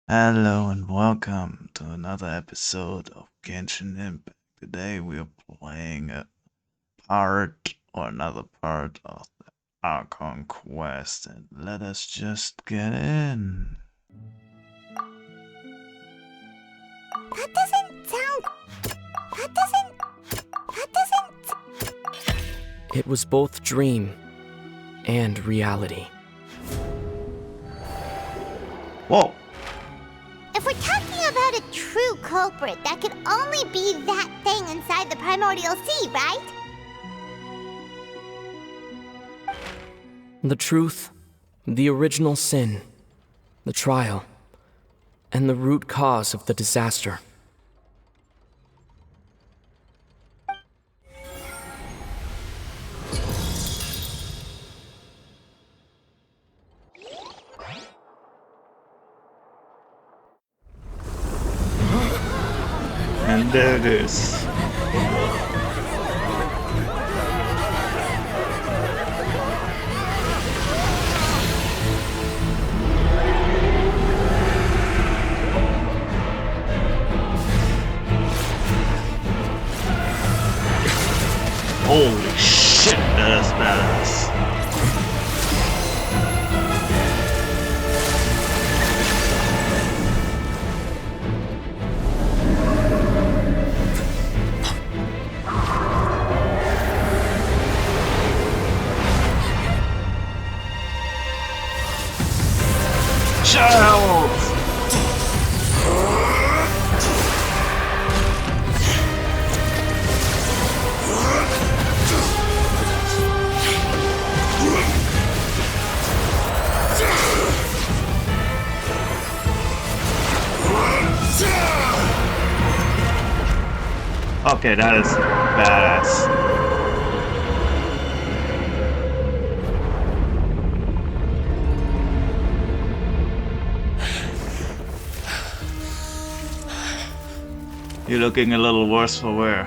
Hello and welcome to another episode of Genshin Impact. Today we are playing a part or another part of the Archon quest, and let us just get in. That doesn't sound. That doesn't. It was both dream and reality. Whoa! If we're talking about a true culprit, that could only be that thing inside the primordial sea, right? The truth, the original sin, the trial, and the root cause of the disaster. And there it is. Holy shit, that's badass. Child! Okay, that is badass. You're looking a little worse for wear.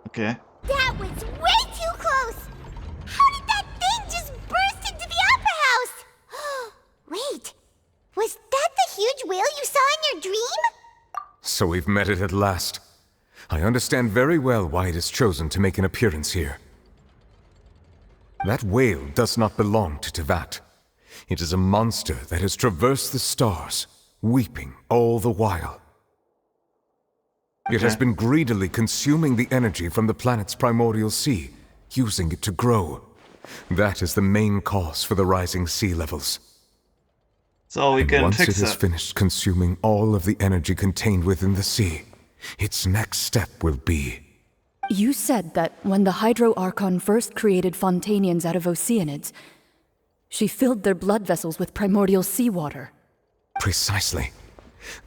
Okay. That was way too close! How did that thing just burst into the opera house? Wait, was that the huge whale you saw in your dream? So we've met it at last. I understand very well why it has chosen to make an appearance here. That whale does not belong to Teyvat. It is a monster that has traversed the stars, weeping all the while. It has been greedily consuming the energy from the planet's primordial sea, using it to grow. That is the main cause for the rising sea levels. So we can Once fix it has it. finished consuming all of the energy contained within the sea, its next step will be... You said that when the Hydro Archon first created Fontanians out of Oceanids, she filled their blood vessels with primordial seawater. Precisely.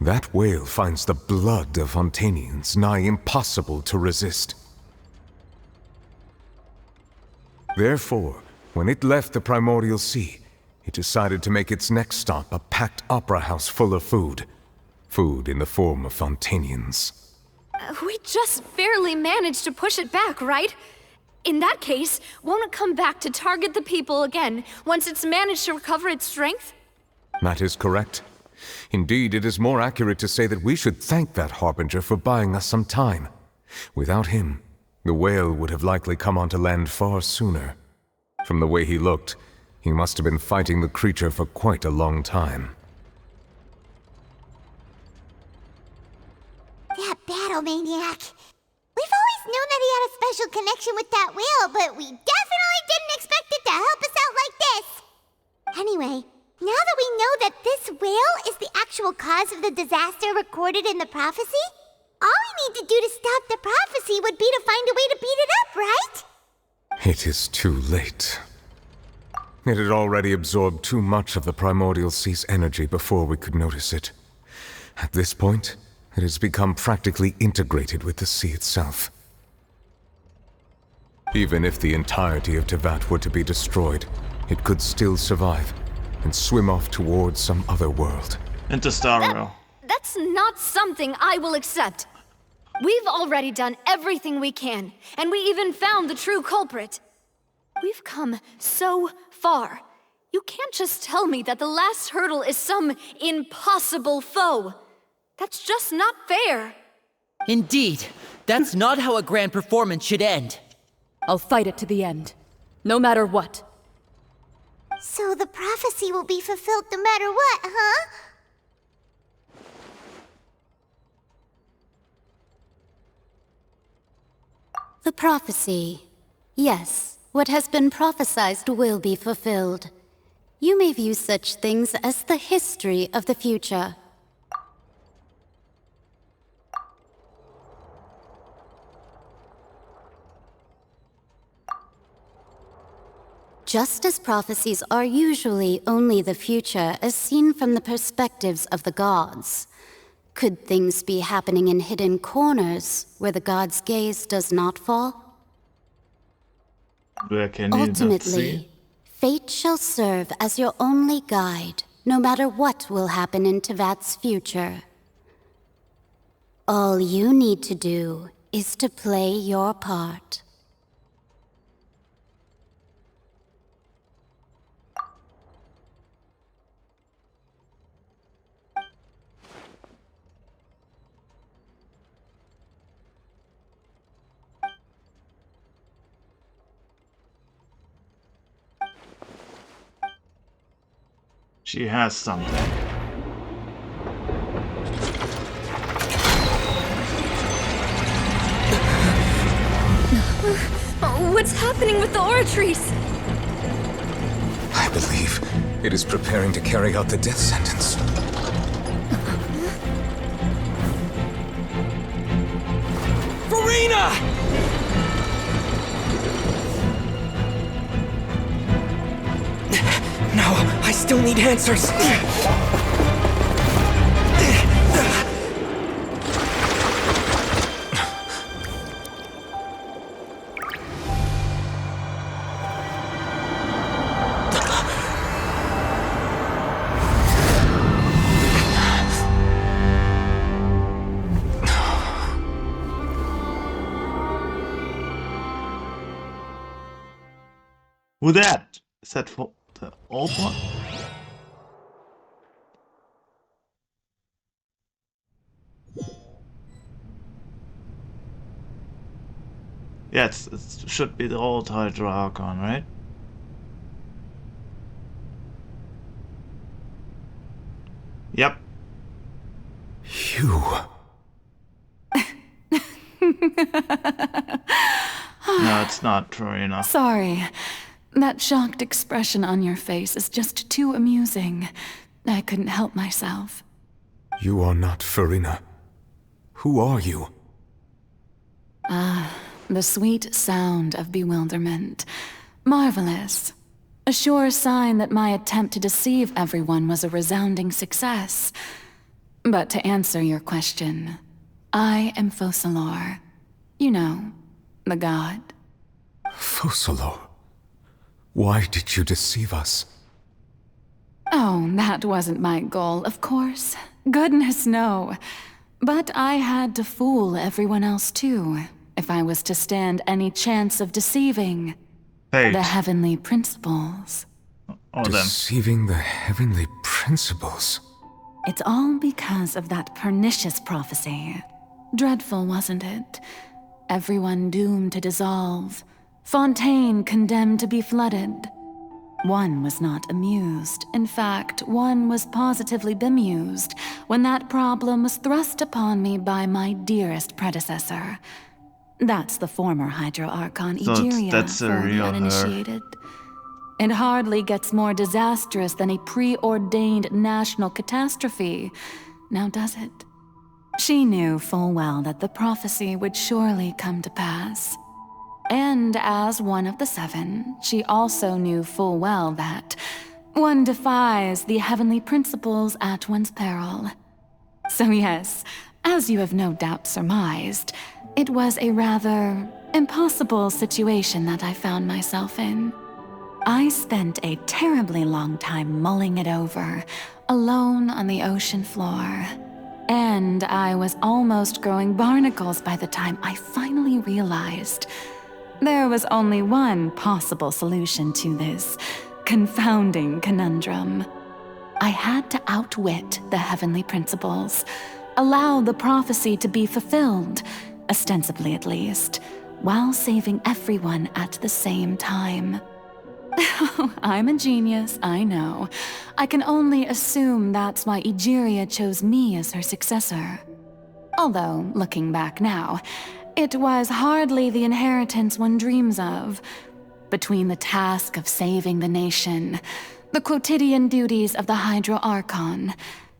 That whale finds the blood of Fontanians nigh impossible to resist. Therefore, when it left the primordial sea, it decided to make its next stop a packed opera house full of food. Food in the form of Fontanians. We just barely managed to push it back, right? In that case, won't it come back to target the people again once it's managed to recover its strength? That is correct. Indeed, it is more accurate to say that we should thank that Harbinger for buying us some time. Without him, the whale would have likely come onto land far sooner. From the way he looked, he must have been fighting the creature for quite a long time. That battle maniac. We've always known that he had a special connection with that whale, but we definitely didn't expect it to help us out like this. Anyway, now that we know that this whale is the actual cause of the disaster recorded in the prophecy, all we need to do to stop the prophecy would be to find a way to beat it up, right? It is too late. It had already absorbed too much of the primordial sea's energy before we could notice it. At this point, it has become practically integrated with the sea itself. Even if the entirety of Teyvat were to be destroyed, it could still survive and swim off towards some other world. Interstellar. That's not something I will accept. We've already done everything we can, and we even found the true culprit. We've come so far. You can't just tell me that the last hurdle is some impossible foe. That's just not fair. Indeed, that's not how a grand performance should end. I'll fight it to the end, no matter what. So the prophecy will be fulfilled no matter what, huh? The prophecy. Yes, what has been prophesied will be fulfilled. You may view such things as the history of the future. Just as prophecies are usually only the future as seen from the perspectives of the gods, could things be happening in hidden corners where the god's gaze does not fall? Where can you not see? Ultimately, fate shall serve as your only guide, no matter what will happen in Tevat's future. All you need to do is to play your part. She has something. What's happening with the oratories? I believe it is preparing to carry out the death sentence. Farina! No, I still need answers. Who that? Is that for the old one? Yeah, it should be the old Hydra Archon, right? Yep. You. No, it's not true enough. Sorry. That shocked expression on your face is just too amusing. I couldn't help myself. You are not Farina. Who are you? The sweet sound of bewilderment. Marvelous. A sure sign that my attempt to deceive everyone was a resounding success. But to answer your question, I am Focalor. You know, the god. Focalor. Why did you deceive us? Oh, that wasn't my goal, of course. Goodness, no. But I had to fool everyone else too, if I was to stand any chance of deceiving Fate. the heavenly principles. Oh, them. Deceiving the heavenly principles. It's all because of that pernicious prophecy. Dreadful, wasn't it? Everyone doomed to dissolve. Fontaine condemned to be flooded. One was not amused. In fact, one was positively bemused when that problem was thrust upon me by my dearest predecessor. That's the former Hydro Archon So Egeria that's a for the real her. uninitiated. It hardly gets more disastrous than a preordained national catastrophe, now does it? She knew full well that the prophecy would surely come to pass. And as one of the seven, she also knew full well that one defies the heavenly principles at one's peril. So yes, as you have no doubt surmised, it was a rather impossible situation that I found myself in. I spent a terribly long time mulling it over, alone on the ocean floor. And I was almost growing barnacles by the time I finally realized there was only one possible solution to this confounding conundrum. I had to outwit the heavenly principles, allow the prophecy to be fulfilled, ostensibly at least, while saving everyone at the same time. I'm a genius, I know. I can only assume that's why Egeria chose me as her successor. Although, looking back now, it was hardly the inheritance one dreams of. Between the task of saving the nation, the quotidian duties of the Hydro Archon,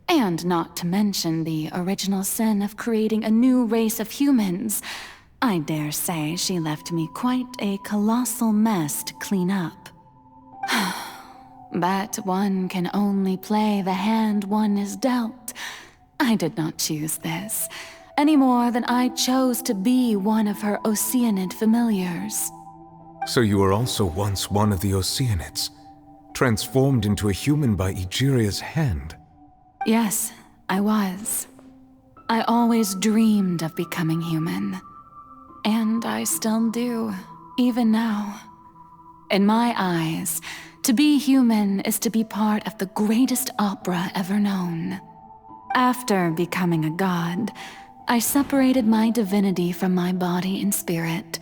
and not to mention the original sin of creating a new race of humans, I dare say she left me quite a colossal mess to clean up. But one can only play the hand one is dealt. I did not choose this, any more than I chose to be one of her Oceanid familiars. So you were also once one of the Oceanids, transformed into a human by Egeria's hand. Yes, I was. I always dreamed of becoming human. And I still do, even now. In my eyes, to be human is to be part of the greatest opera ever known. After becoming a god, I separated my divinity from my body and spirit,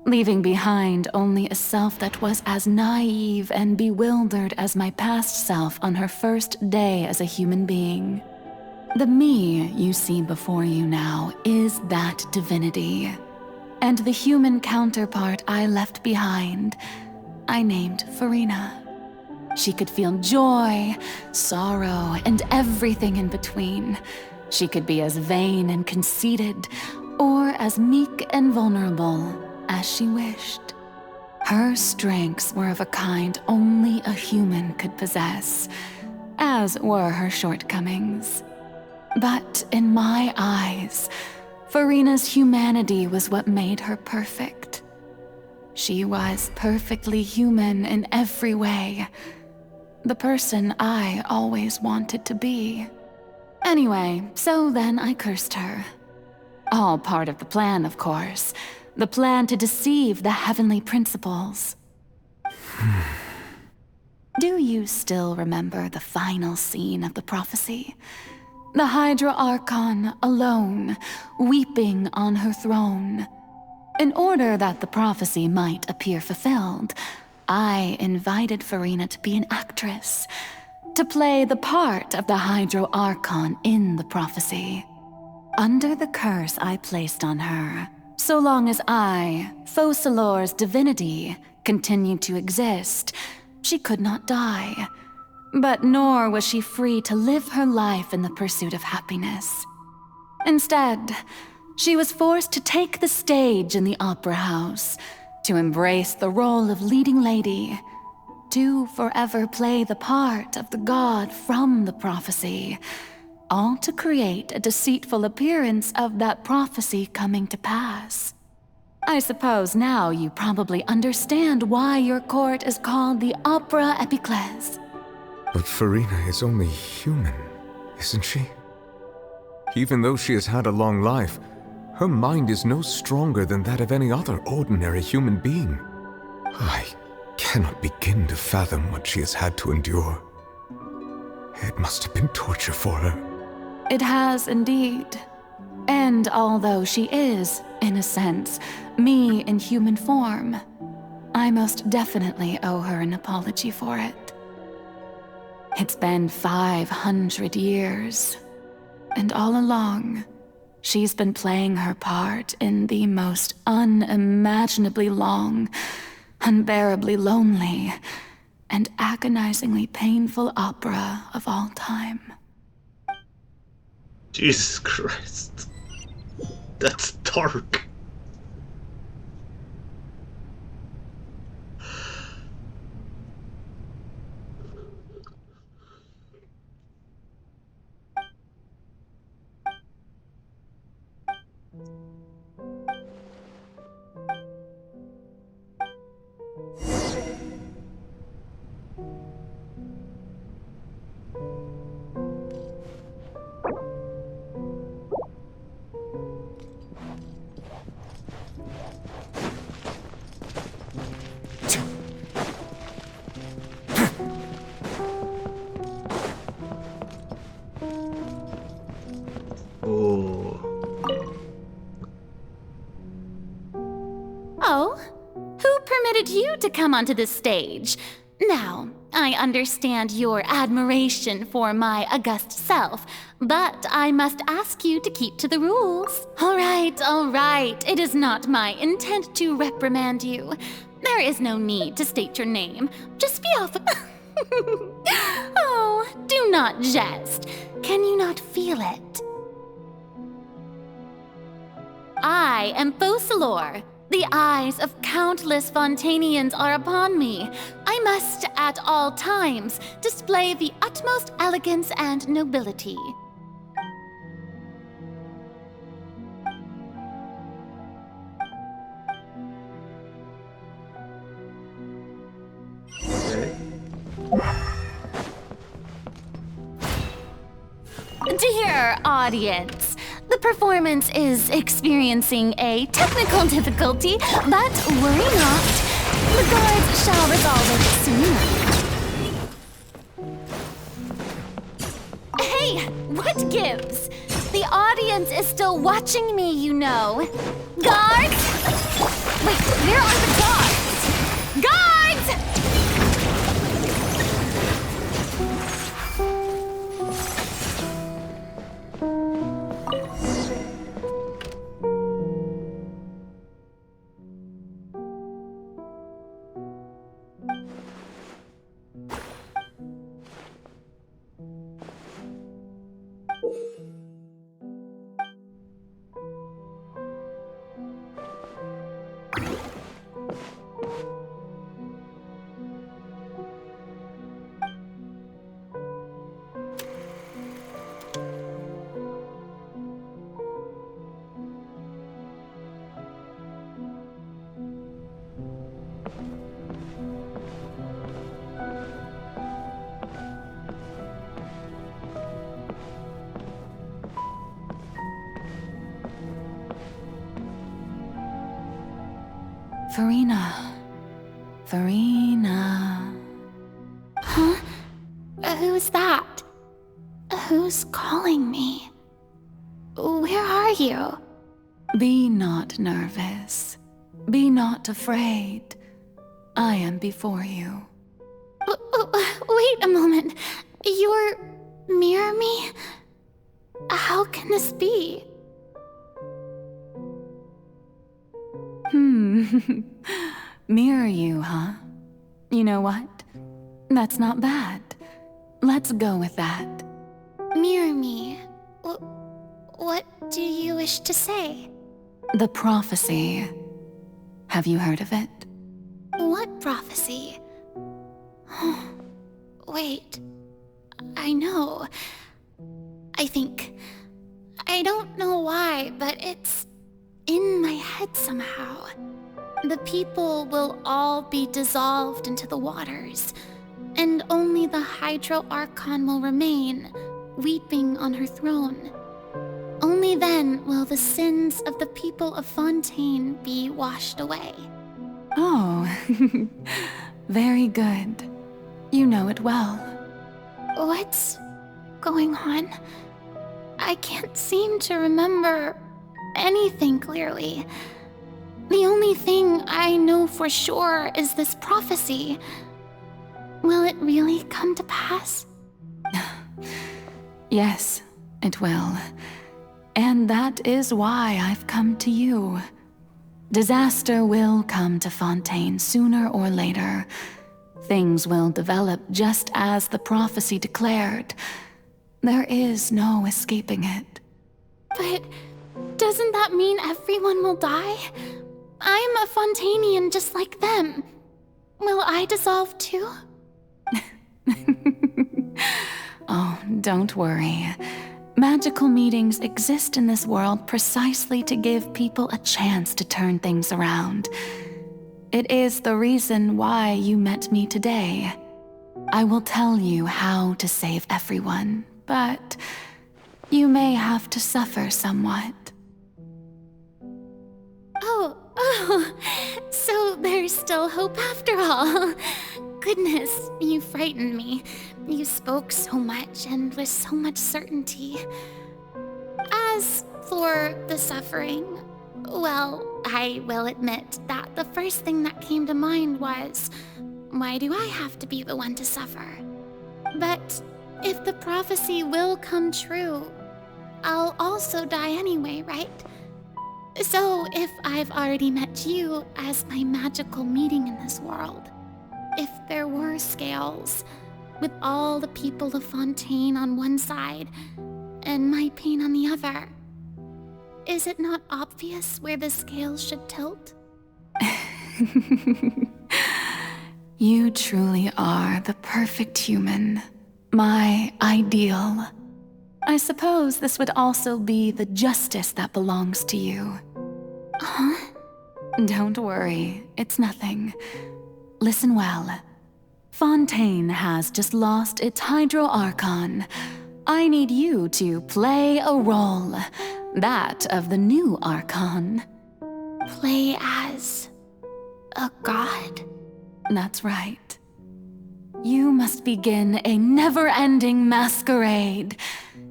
leaving behind only a self that was as naive and bewildered as my past self on her first day as a human being. The me you see before you now is that divinity, and the human counterpart I left behind, I named Farina. She could feel joy, sorrow, and everything in between. She could be as vain and conceited, or as meek and vulnerable as she wished. Her strengths were of a kind only a human could possess, as were her shortcomings. But in my eyes, Farina's humanity was what made her perfect. She was perfectly human in every way. The person I always wanted to be. Anyway, so then I cursed her. All part of the plan, of course. The plan to deceive the heavenly principles. Do you still remember the final scene of the prophecy? The Hydra Archon alone, weeping on her throne. In order that the prophecy might appear fulfilled, I invited Farina to be an actress, to play the part of the Hydro Archon in the prophecy. Under the curse I placed on her, so long as I, Focalor's divinity, continued to exist, she could not die. But nor was she free to live her life in the pursuit of happiness. Instead, she was forced to take the stage in the opera house, to embrace the role of leading lady, to forever play the part of the god from the prophecy, all to create a deceitful appearance of that prophecy coming to pass. I suppose now you probably understand why your court is called the Opera Epiclese. But Farina is only human, isn't she? Even though she has had a long life, her mind is no stronger than that of any other ordinary human being. I cannot begin to fathom what she has had to endure. It must have been torture for her. It has indeed. And although she is, in a sense, me in human form, I most definitely owe her an apology for it. It's been 500 years, and all along, she's been playing her part in the most unimaginably long, unbearably lonely, and agonizingly painful opera of all time. Jesus Christ. That's dark. Oh. Oh? Who permitted you to come onto this stage? Now, I understand your admiration for my august self, but I must ask you to keep to the rules. All right. It is not my intent to reprimand you. There is no need to state your name. Just be off. Oh, do not jest. Can you not feel it? I am Focalor. The eyes of countless Fontanians are upon me. I must, at all times, display the utmost elegance and nobility. Okay. Dear audience, the performance is experiencing a technical difficulty, but worry not. The guards shall resolve it soon. Hey, what gives? The audience is still watching me, you know. Guards? Wait, where are the guards? Guards! Farina. Huh? Who's that? Who's calling me? Where are you? Be not nervous. Be not afraid. I am before you. Wait a moment. You're near me? How can this be? Mirror you, huh? You know what? That's not bad. Let's go with that. Mirror me? What do you wish to say? The prophecy. Have you heard of it? What prophecy? Wait. I know. I think. I don't know why, but it's in my head somehow. The people will all be dissolved into the waters, and only the Hydro Archon will remain, weeping on her throne. Only then will the sins of the people of Fontaine be washed away. Oh, very good. You know it well. What's going on? I can't seem to remember anything clearly. The only thing I know for sure is this prophecy. Will it really come to pass? Yes, it will. And that is why I've come to you. Disaster will come to Fontaine sooner or later. Things will develop just as the prophecy declared. There is no escaping it. But doesn't that mean everyone will die? I'm a Fontanian just like them. Will I dissolve too? Oh, don't worry. Magical meetings exist in this world precisely to give people a chance to turn things around. It is the reason why you met me today. I will tell you how to save everyone, but you may have to suffer somewhat. Oh, so there's still hope after all. Goodness, you frightened me. You spoke so much and with so much certainty. As for the suffering, well, I will admit that the first thing that came to mind was, why do I have to be the one to suffer? But if the prophecy will come true, I'll also die anyway, right? So if I've already met you as my magical meeting in this world, if there were scales, with all the people of Fontaine on one side and my pain on the other, is it not obvious where the scales should tilt? You truly are the perfect human, my ideal. I suppose this would also be the justice that belongs to you. Huh? Don't worry, it's nothing. Listen well. Fontaine has just lost its Hydro Archon. I need you to play a role, that of the new Archon. Play as a god? That's right. You must begin a never-ending masquerade.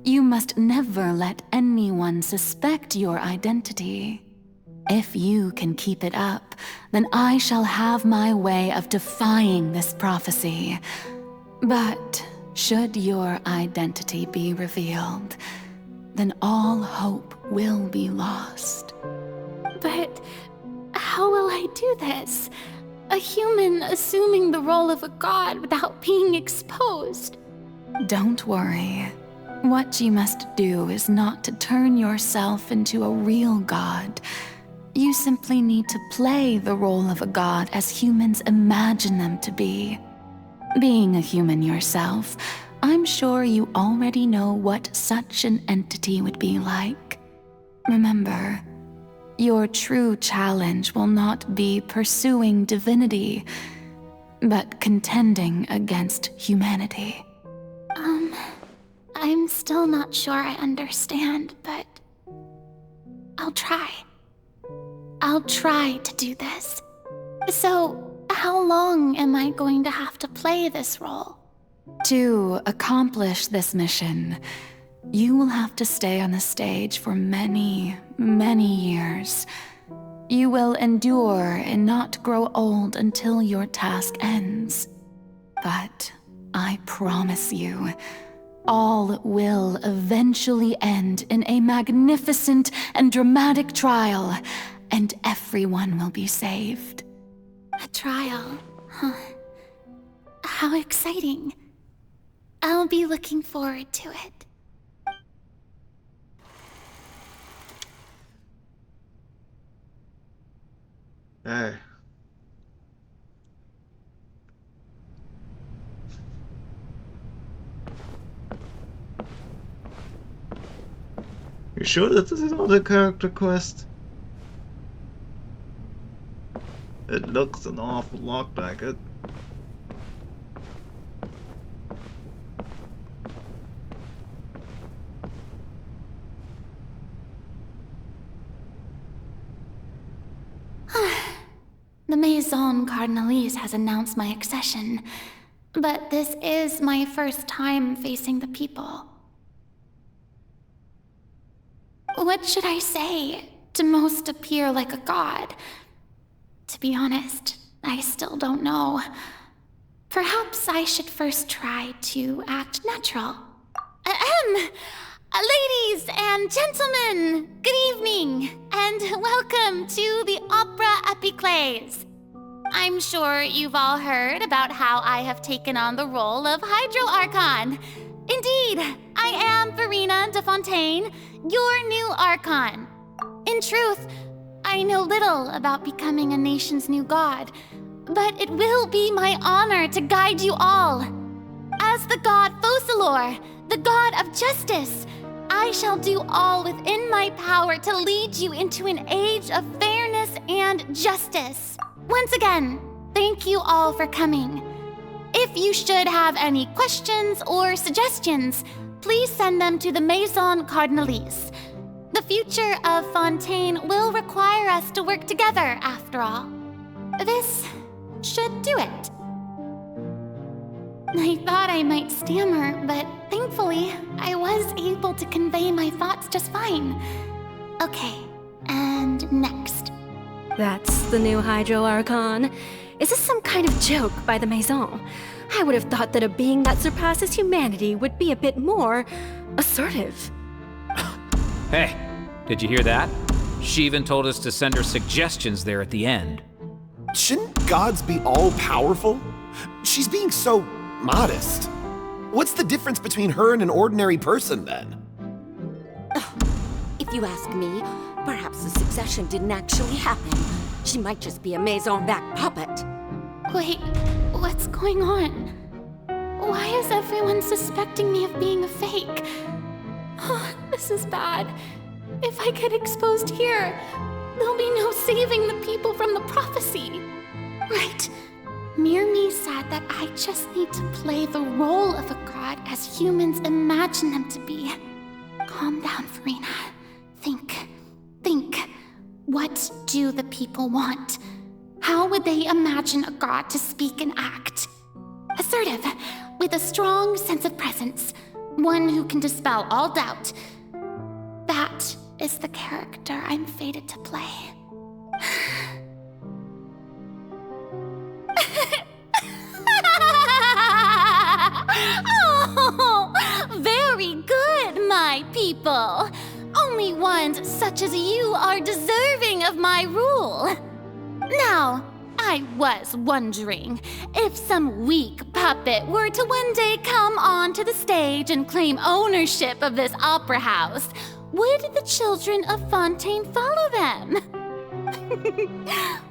You must never let anyone suspect your identity. If you can keep it up, then I shall have my way of defying this prophecy. But should your identity be revealed, then all hope will be lost. But how will I do this? A human assuming the role of a god without being exposed. Don't worry. What you must do is not to turn yourself into a real god. You simply need to play the role of a god as humans imagine them to be. Being a human yourself, I'm sure you already know what such an entity would be like. Remember, your true challenge will not be pursuing divinity, but contending against humanity. I'm still not sure I understand, but I'll try. I'll try to do this. So, how long am I going to have to play this role? To accomplish this mission, you will have to stay on the stage for many, many years. You will endure and not grow old until your task ends. But I promise you, all will eventually end in a magnificent and dramatic trial, and everyone will be saved. A trial, huh? How exciting. I'll be looking forward to it. Hey. You sure that this is not a character quest? It looks an awful lot like it. The Maison Cardinalise has announced my accession, but this is my first time facing the people. What should I say to most appear like a god? To be honest, I still don't know. Perhaps I should first try to act natural. Ladies and gentlemen, good evening, and welcome to the Opera Epiclese. I'm sure you've all heard about how I have taken on the role of Hydro Archon. Indeed, I am Verena de Fontaine, your new Archon. In truth, I know little about becoming a nation's new god, but it will be my honor to guide you all. As the god Focalor, the god of justice, I shall do all within my power to lead you into an age of fairness and justice. Once again, thank you all for coming. If you should have any questions or suggestions, please send them to the Maison Cardinalise. The future of Fontaine will require us to work together, after all. This should do it. I thought I might stammer, but thankfully, I was able to convey my thoughts just fine. Okay, and next. That's the new Hydro Archon. Is this some kind of joke by the Maison? I would have thought that a being that surpasses humanity would be a bit more assertive. Hey, did you hear that? She even told us to send her suggestions there at the end. Shouldn't gods be all-powerful? She's being so modest. What's the difference between her and an ordinary person, then? If you ask me, perhaps the succession didn't actually happen. She might just be a Maison back puppet. Wait, what's going on? Why is everyone suspecting me of being a fake? Oh, this is bad. If I get exposed here, there'll be no saving the people from the prophecy. Right. Mirmi said that I just need to play the role of a god as humans imagine them to be. Calm down, Farina. Think. What do the people want? How would they imagine a god to speak and act? Assertive, with a strong sense of presence. One who can dispel all doubt. That is the character I'm fated to play. Oh, very good, my people. Only ones such as you are deserving of my rule. Now, I was wondering if some weak puppet were to one day come onto the stage and claim ownership of this opera house, would the children of Fontaine follow them?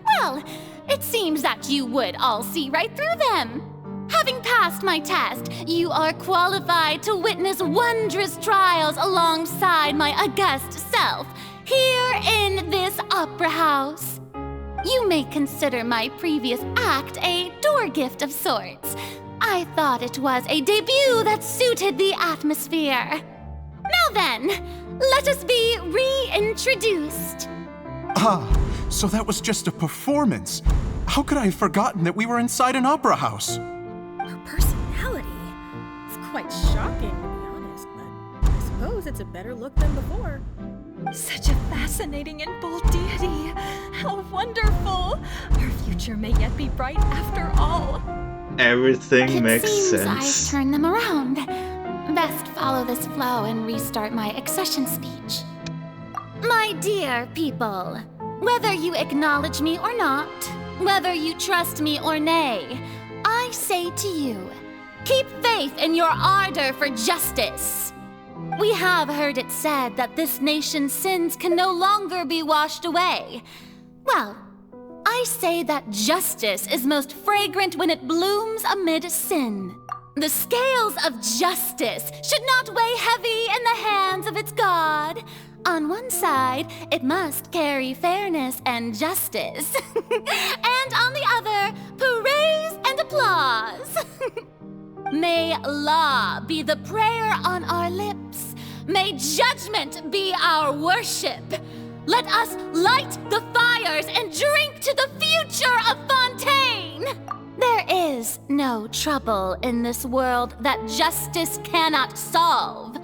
Well, it seems that you would all see right through them. Having passed my test, you are qualified to witness wondrous trials alongside my august self, here in this opera house. You may consider my previous act a door gift of sorts. I thought it was a debut that suited the atmosphere. Now then, let us be reintroduced. Ah, so that was just a performance. How could I have forgotten that we were inside an opera house? Her personality. It's quite shocking, to be honest, but I suppose it's a better look than before. Such a fascinating and bold deity. How wonderful! Our future may yet be bright after all. Everything makes It seems sense. I've turned them around. Best follow this flow and restart my accession speech. My dear people, whether you acknowledge me or not, whether you trust me or nay, I say to you, keep faith in your ardor for justice. We have heard it said that this nation's sins can no longer be washed away. Well, I say that justice is most fragrant when it blooms amid sin. The scales of justice should not weigh heavy in the hands of its God. On one side, it must carry fairness and justice. And on the other, praise and applause. May law be the prayer on our lips. May judgment be our worship. Let us light the fires and drink to the future of Fontaine. There is no trouble in this world that justice cannot solve.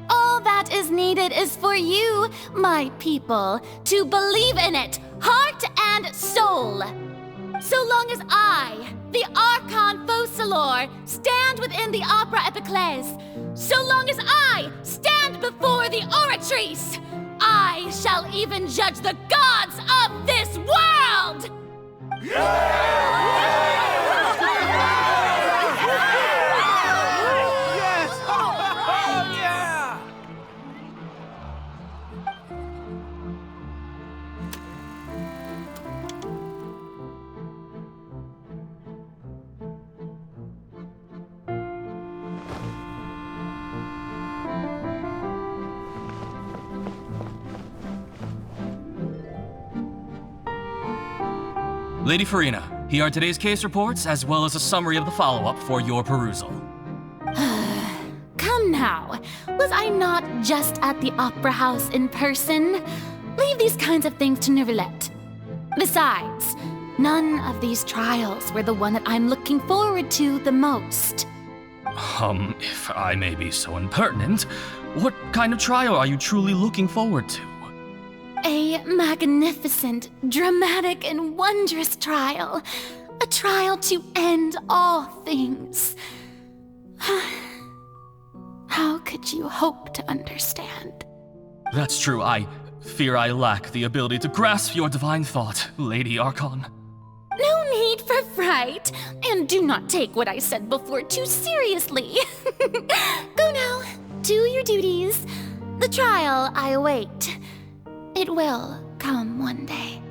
All that is needed is for you, my people, to believe in it, heart and soul. So long as I, the Archon Focalor, stand within the Opera Epiclese, so long as I stand before the Oratrice, I shall even judge the gods of this world! Lady Farina, Here are today's case reports, as well as a summary of the follow-up for your perusal. Come now. Was I not just at the Opera House in person? Leave these kinds of things to Neuvillette. Besides, none of these trials were the one that I'm looking forward to the most. If I may be so impertinent, what kind of trial are you truly looking forward to? A magnificent, dramatic, and wondrous trial. A trial to end all things. How could you hope to understand? That's true. I fear I lack the ability to grasp your divine thought, Lady Archon. No need for fright, and do not take what I said before too seriously. Go now, do your duties. The trial I await. It will come one day.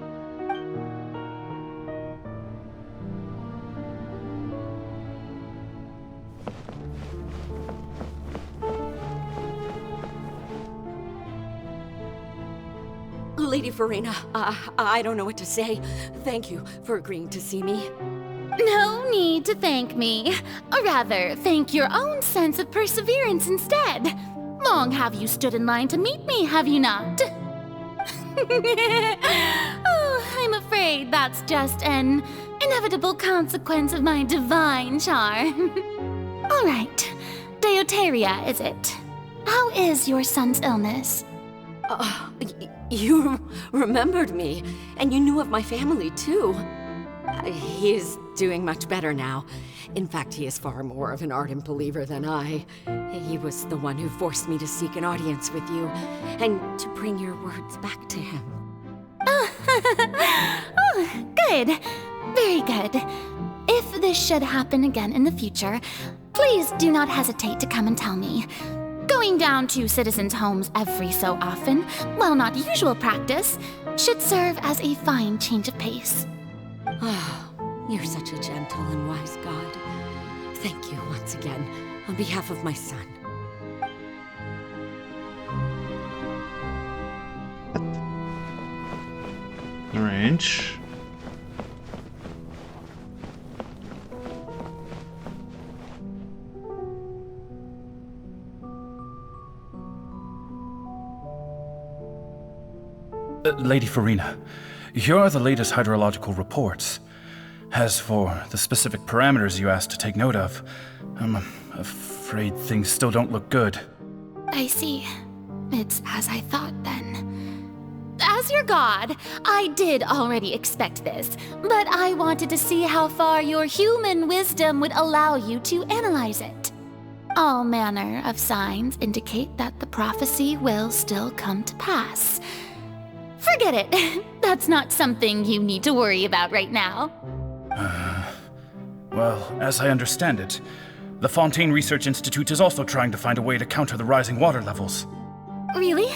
Lady Verena, I don't know what to say. Thank you for agreeing to see me. No need to thank me. Or rather, thank your own sense of perseverance instead. Long have you stood in line to meet me, have you not? Oh, I'm afraid that's just an inevitable consequence of my divine charm. All right, Deoteria, is it? How is your son's illness? You remembered me, and you knew of my family, too. He is doing much better now. In fact, he is far more of an ardent believer than I. He was the one who forced me to seek an audience with you, and to bring your words back to him. Oh, good. Very good. If this should happen again in the future, please do not hesitate to come and tell me. Going down to citizens' homes every so often, while not usual practice, should serve as a fine change of pace. Oh, you're such a gentle and wise god. Thank you once again, on behalf of my son. Strange. Lady Verena, here are the latest hydrological reports. As for the specific parameters you asked to take note of, I'm afraid things still don't look good. I see. It's as I thought then. As your god, I did already expect this, but I wanted to see how far your human wisdom would allow you to analyze it. All manner of signs indicate that the prophecy will still come to pass. Forget it. That's not something you need to worry about right now. Well, as I understand it, the Fontaine Research Institute is also trying to find a way to counter the rising water levels. Really?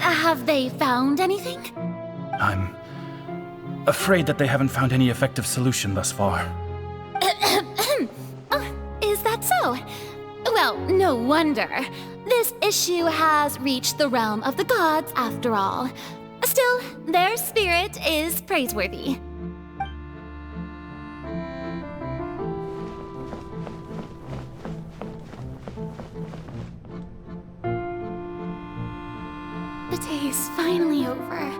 Have they found anything? I'm afraid that they haven't found any effective solution thus far. Is that so? Well, no wonder. This issue has reached the realm of the gods, after all. Still, their spirit is praiseworthy. The day is finally over.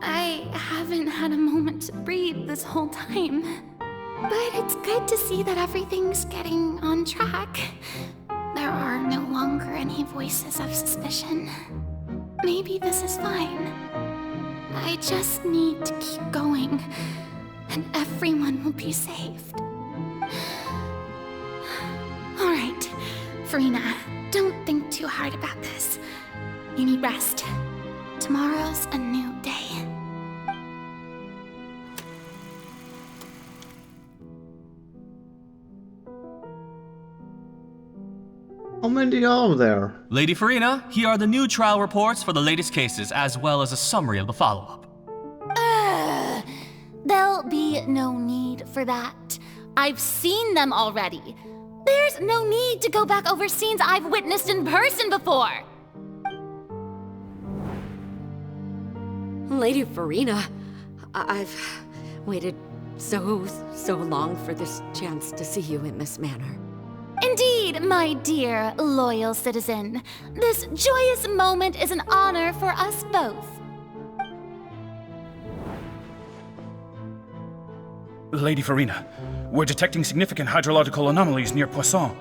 I haven't had a moment to breathe this whole time. But it's good to see that everything's getting on track. There are no longer any voices of suspicion. Maybe this is fine. I just need to keep going, and everyone will be saved. All right, Verena, don't think too hard about this. You need rest. Tomorrow's a new day. How many are there? Lady Verena, here are the new trial reports for the latest cases, as well as a summary of the follow-up. There'll be no need for that. I've seen them already. There's no need to go back over scenes I've witnessed in person before. Lady Verena, I've waited so long for this chance to see you in this manner. Indeed, my dear, loyal citizen. This joyous moment is an honor for us both. Lady Farina, we're detecting significant hydrological anomalies near Poisson.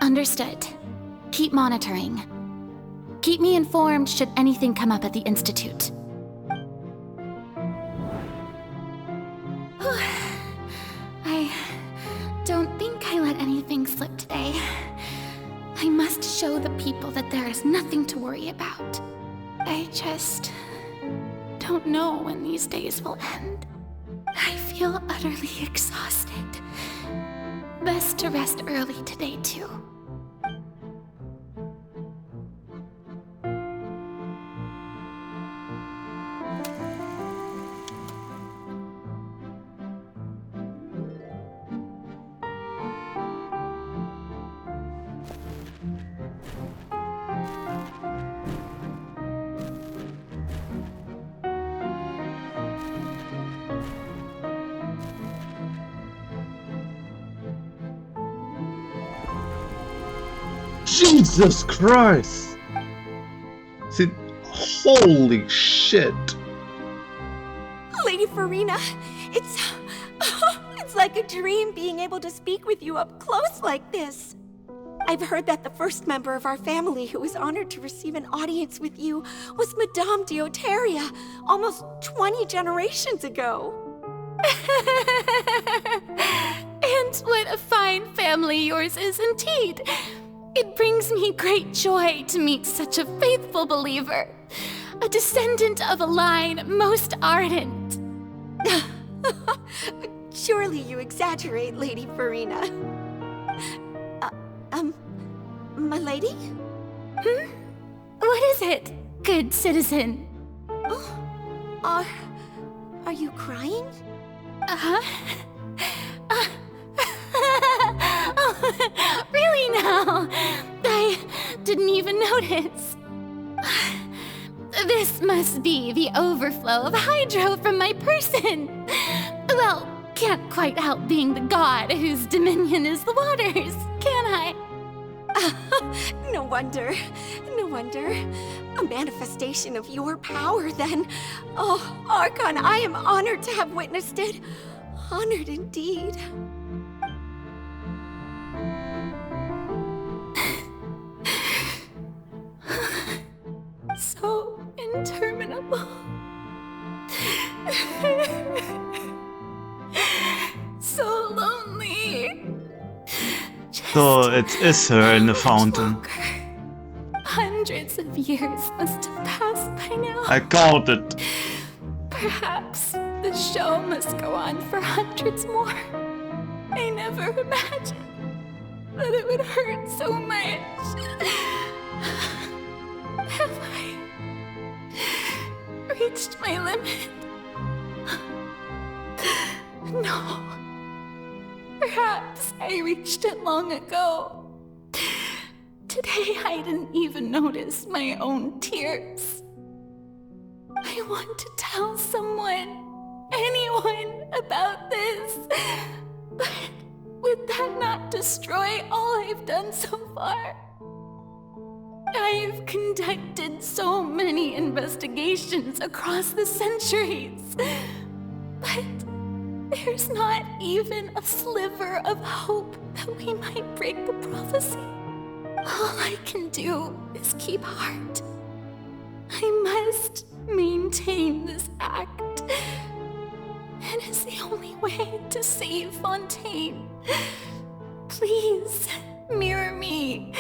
Understood. Keep monitoring. Keep me informed should anything come up at the Institute. I don't think I let anything slip today. I must show the people that there is nothing to worry about. I just don't know when these days will end. I feel utterly exhausted. Best to rest early today, too. Jesus Christ! See, holy shit! Lady Farina, it's like a dream being able to speak with you up close like this. I've heard that the first member of our family who was honored to receive an audience with you was Madame Dioteria, almost 20 generations ago. And what a fine family yours is indeed. It brings me great joy to meet such a faithful believer, a descendant of a line most ardent. Surely you exaggerate, Lady Farina. My lady? What is it, good citizen? Oh, are you crying? Uh-huh. Really now? I didn't even notice. This must be the overflow of hydro from my person. Well, can't quite help being the god whose dominion is the waters, can I? No wonder. No wonder. A manifestation of your power, then. Oh, Archon, I am honored to have witnessed it. Honored indeed. So interminable. So lonely. So it is her in the fountain. Hundreds of years must have passed by now. I called it. Perhaps the show must go on for hundreds more. I never imagined that it would hurt so much. Have I reached my limit? No. Perhaps I reached it long ago. Today I didn't even notice my own tears. I want to tell someone, anyone, about this. But would that not destroy all I've done so far? I've conducted so many investigations across the centuries, but there's not even a sliver of hope that we might break the prophecy. All I can do is keep heart. I must maintain this act. It is the only way to save Fontaine. Please, mirror me.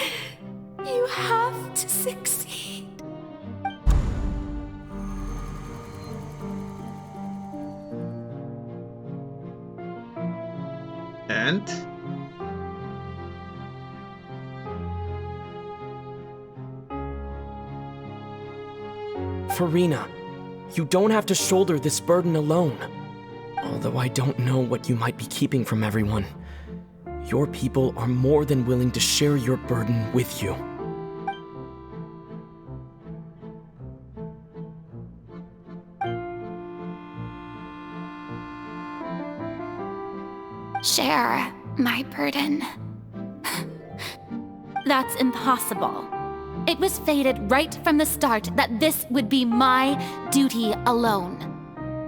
You have to succeed. And? Farina, you don't have to shoulder this burden alone. Although I don't know what you might be keeping from everyone. Your people are more than willing to share your burden with you. share my burden. That's impossible. It was fated right from the start that this would be my duty alone.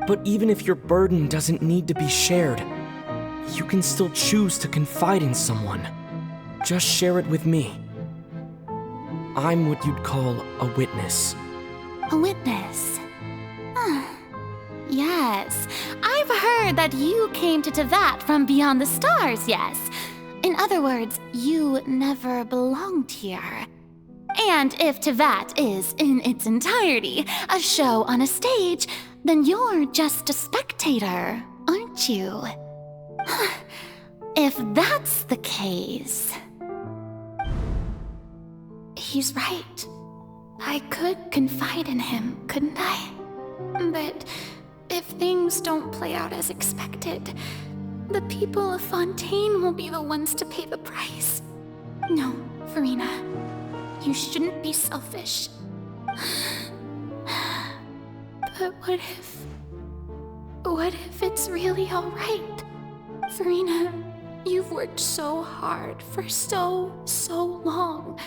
But even if your burden doesn't need to be shared, you can still choose to confide in someone. Just share it with me. I'm what you'd call a witness. A witness? Yes, I've heard that you came to Tevat from beyond the stars, yes. In other words, you never belonged here. And if Tevat is, in its entirety, a show on a stage, then you're just a spectator, aren't you? If that's the case... He's right. I could confide in him, couldn't I? But if things don't play out as expected, the people of Fontaine will be the ones to pay the price. No, Farina, you shouldn't be selfish. But what if it's really all right? Farina, you've worked so hard for so long.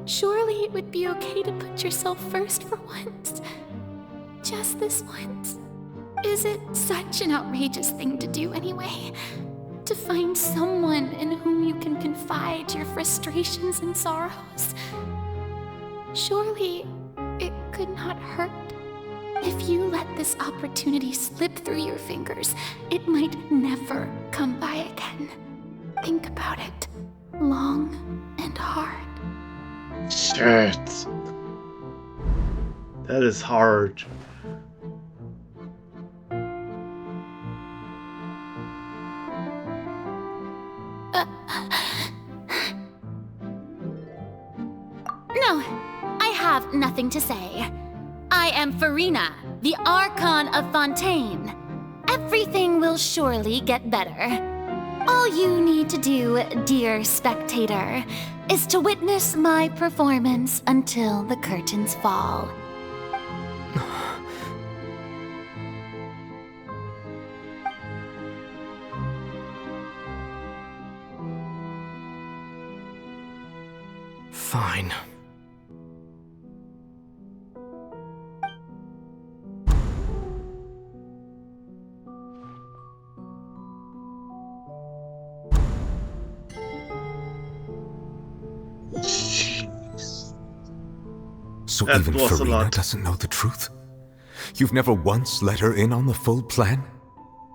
Surely it would be okay to put yourself first for once. Just this once. Is it such an outrageous thing to do anyway? To find someone in whom you can confide your frustrations and sorrows? Surely it could not hurt. If you let this opportunity slip through your fingers, it might never come by again. Think about it long and hard. Shit. That is hard. No, I have nothing to say. I am Farina, the Archon of Fontaine. Everything will surely get better. All you need to do, dear spectator, is to witness my performance until the curtains fall. Fine. So That even was a Farina lot. doesn't know the truth? You've never once let her in on the full plan?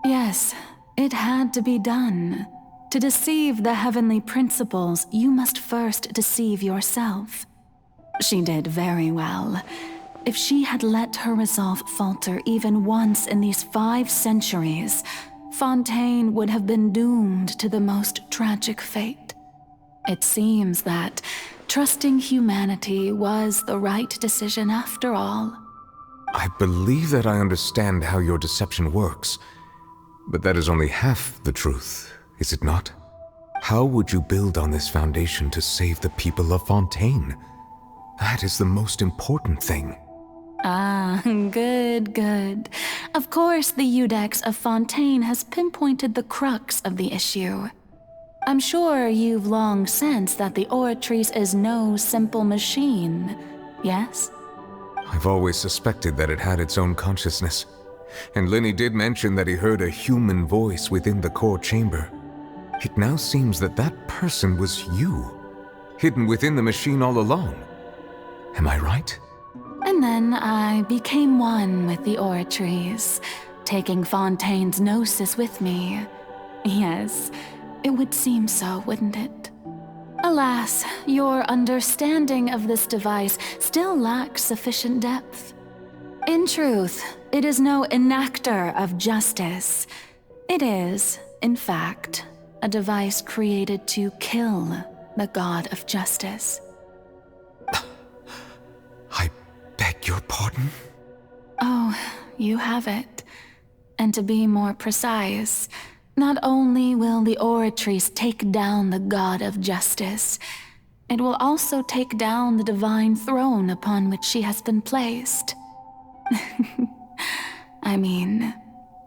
Yes, it had to be done. To deceive the heavenly principles, you must first deceive yourself. She did very well. If she had let her resolve falter even once in these 5 centuries, Fontaine would have been doomed to the most tragic fate. It seems that trusting humanity was the right decision after all. I believe that I understand how your deception works, but that is only half the truth, is it not? How would you build on this foundation to save the people of Fontaine? That is the most important thing. Ah, good. Of course, the Iudex of Fontaine has pinpointed the crux of the issue. I'm sure you've long sensed that the Oratrice is no simple machine, yes? I've always suspected that it had its own consciousness, and Lenny did mention that he heard a human voice within the core chamber. It now seems that that person was you, hidden within the machine all along. Am I right? And then I became one with the Oratrice, taking Fontaine's gnosis with me. Yes, it would seem so, wouldn't it? Alas, your understanding of this device still lacks sufficient depth. In truth, it is no enactor of justice. It is, in fact, a device created to kill the god of justice. I beg your pardon? Oh, you have it. And to be more precise, not only will the Oratrice take down the god of justice, it will also take down the divine throne upon which she has been placed. I mean,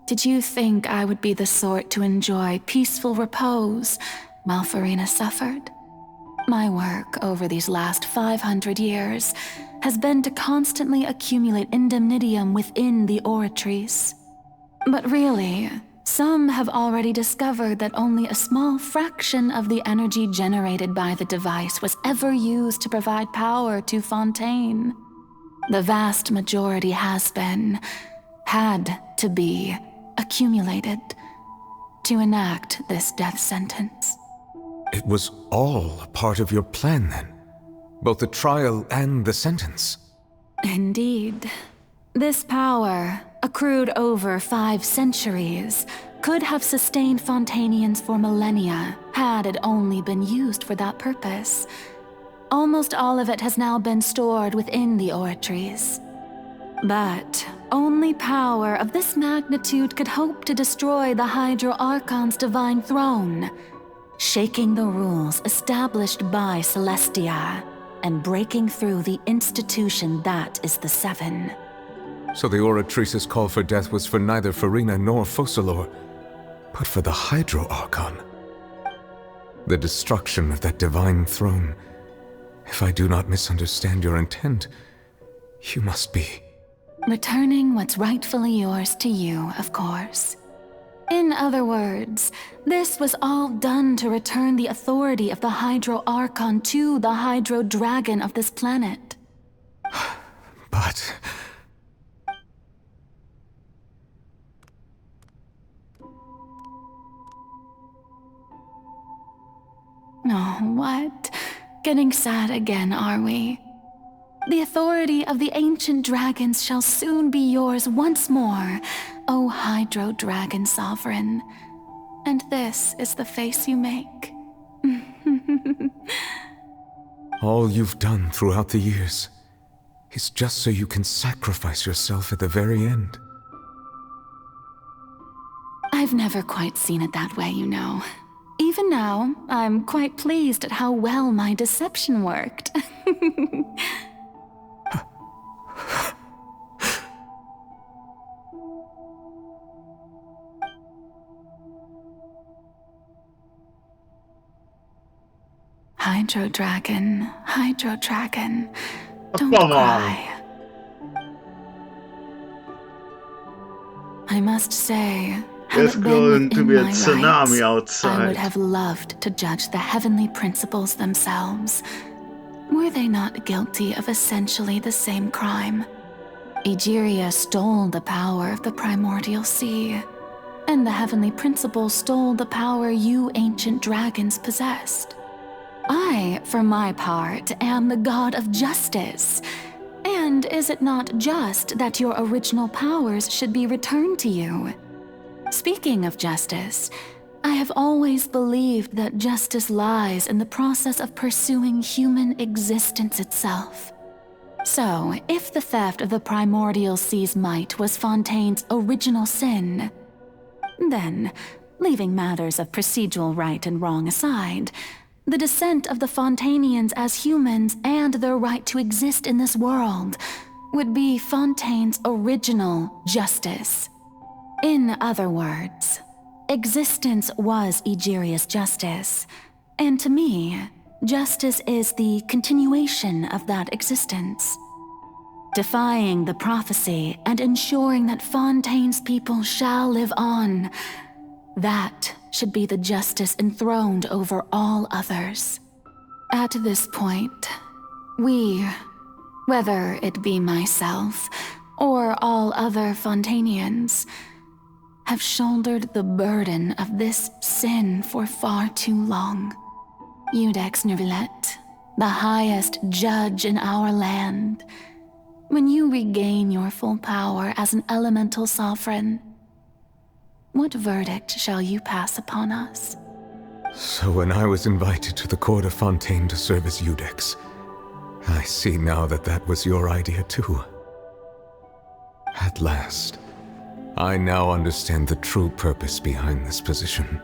Did you think I would be the sort to enjoy peaceful repose while Farina suffered? My work over these last 500 years has been to constantly accumulate indemnitium within the oratories. But really, some have already discovered that only a small fraction of the energy generated by the device was ever used to provide power to Fontaine. The vast majority had to be, accumulated to enact this death sentence. It was all a part of your plan then? Both the trial and the sentence? Indeed. This power, accrued over 5 centuries, could have sustained Fontainians for millennia had it only been used for that purpose. Almost all of it has now been stored within the oratories. But only power of this magnitude could hope to destroy the Hydro Archon's divine throne, shaking the rules established by Celestia and breaking through the institution that is the Seven. So the Oratrice's call for death was for neither Farina nor Focalor, but for the Hydro Archon. The destruction of that divine throne. If I do not misunderstand your intent, you must be... Returning what's rightfully yours to you, of course. In other words, this was all done to return the authority of the Hydro Archon to the Hydro Dragon of this planet. But... Oh, what? Getting sad again, are we? The authority of the ancient dragons shall soon be yours once more, O Hydro Dragon Sovereign. And this is the face you make. All you've done throughout the years is just so you can sacrifice yourself at the very end. I've never quite seen it that way, you know. Even now, I'm quite pleased at how well my deception worked. Hydro Dragon, don't cry. I must say, there's going to be a tsunami outside. I would have loved to judge the heavenly principles themselves. Were they not guilty of essentially the same crime? Egeria stole the power of the primordial sea, and the heavenly principles stole the power you ancient dragons possessed. I, for my part, am the god of justice. And is it not just that your original powers should be returned to you? Speaking of justice, I have always believed that justice lies in the process of pursuing human existence itself. So, if the theft of the primordial sea's might was Fontaine's original sin, then, leaving matters of procedural right and wrong aside, the descent of the Fontainians as humans and their right to exist in this world would be Fontaine's original justice. In other words, existence was Egeria's justice, and to me, justice is the continuation of that existence. Defying the prophecy and ensuring that Fontaine's people shall live on, that should be the justice enthroned over all others. At this point, we, whether it be myself or all other Fontainians, have shouldered the burden of this sin for far too long. Iudex Nervillet, the highest judge in our land, when you regain your full power as an elemental sovereign, what verdict shall you pass upon us? So when I was invited to the court of Fontaine to serve as Iudex, I see now that that was your idea too. At last, I now understand the true purpose behind this position.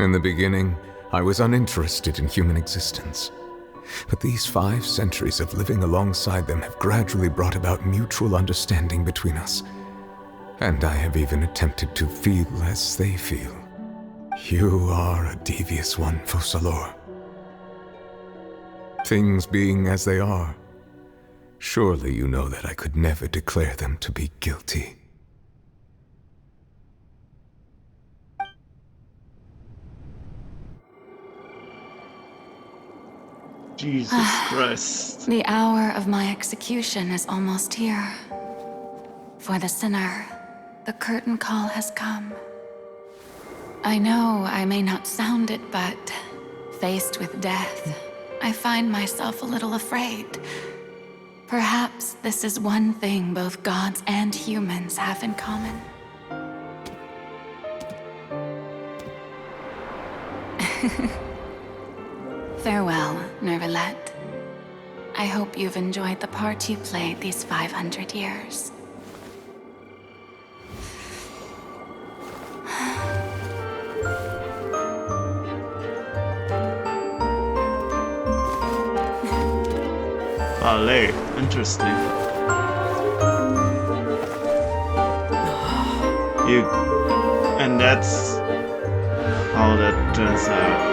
In the beginning, I was uninterested in human existence. But these 5 centuries of living alongside them have gradually brought about mutual understanding between us. And I have even attempted to feel as they feel. You are a devious one, Focalor. Things being as they are, surely you know that I could never declare them to be guilty. Jesus Christ. The hour of my execution is almost here. For the sinner, the curtain call has come. I know I may not sound it, but faced with death, I find myself a little afraid. Perhaps this is one thing both gods and humans have in common. Farewell, Nervalette. I hope you've enjoyed the part you played these 500 years. Ballet, interesting. And that's how that turns out.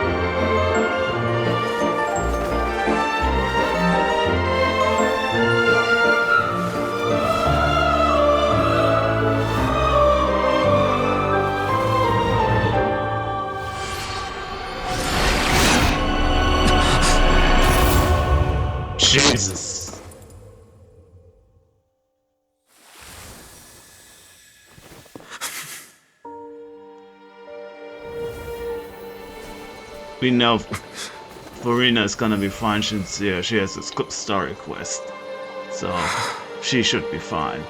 Jesus. We know Furina is gonna be fine since she has a story quest. So she should be fine.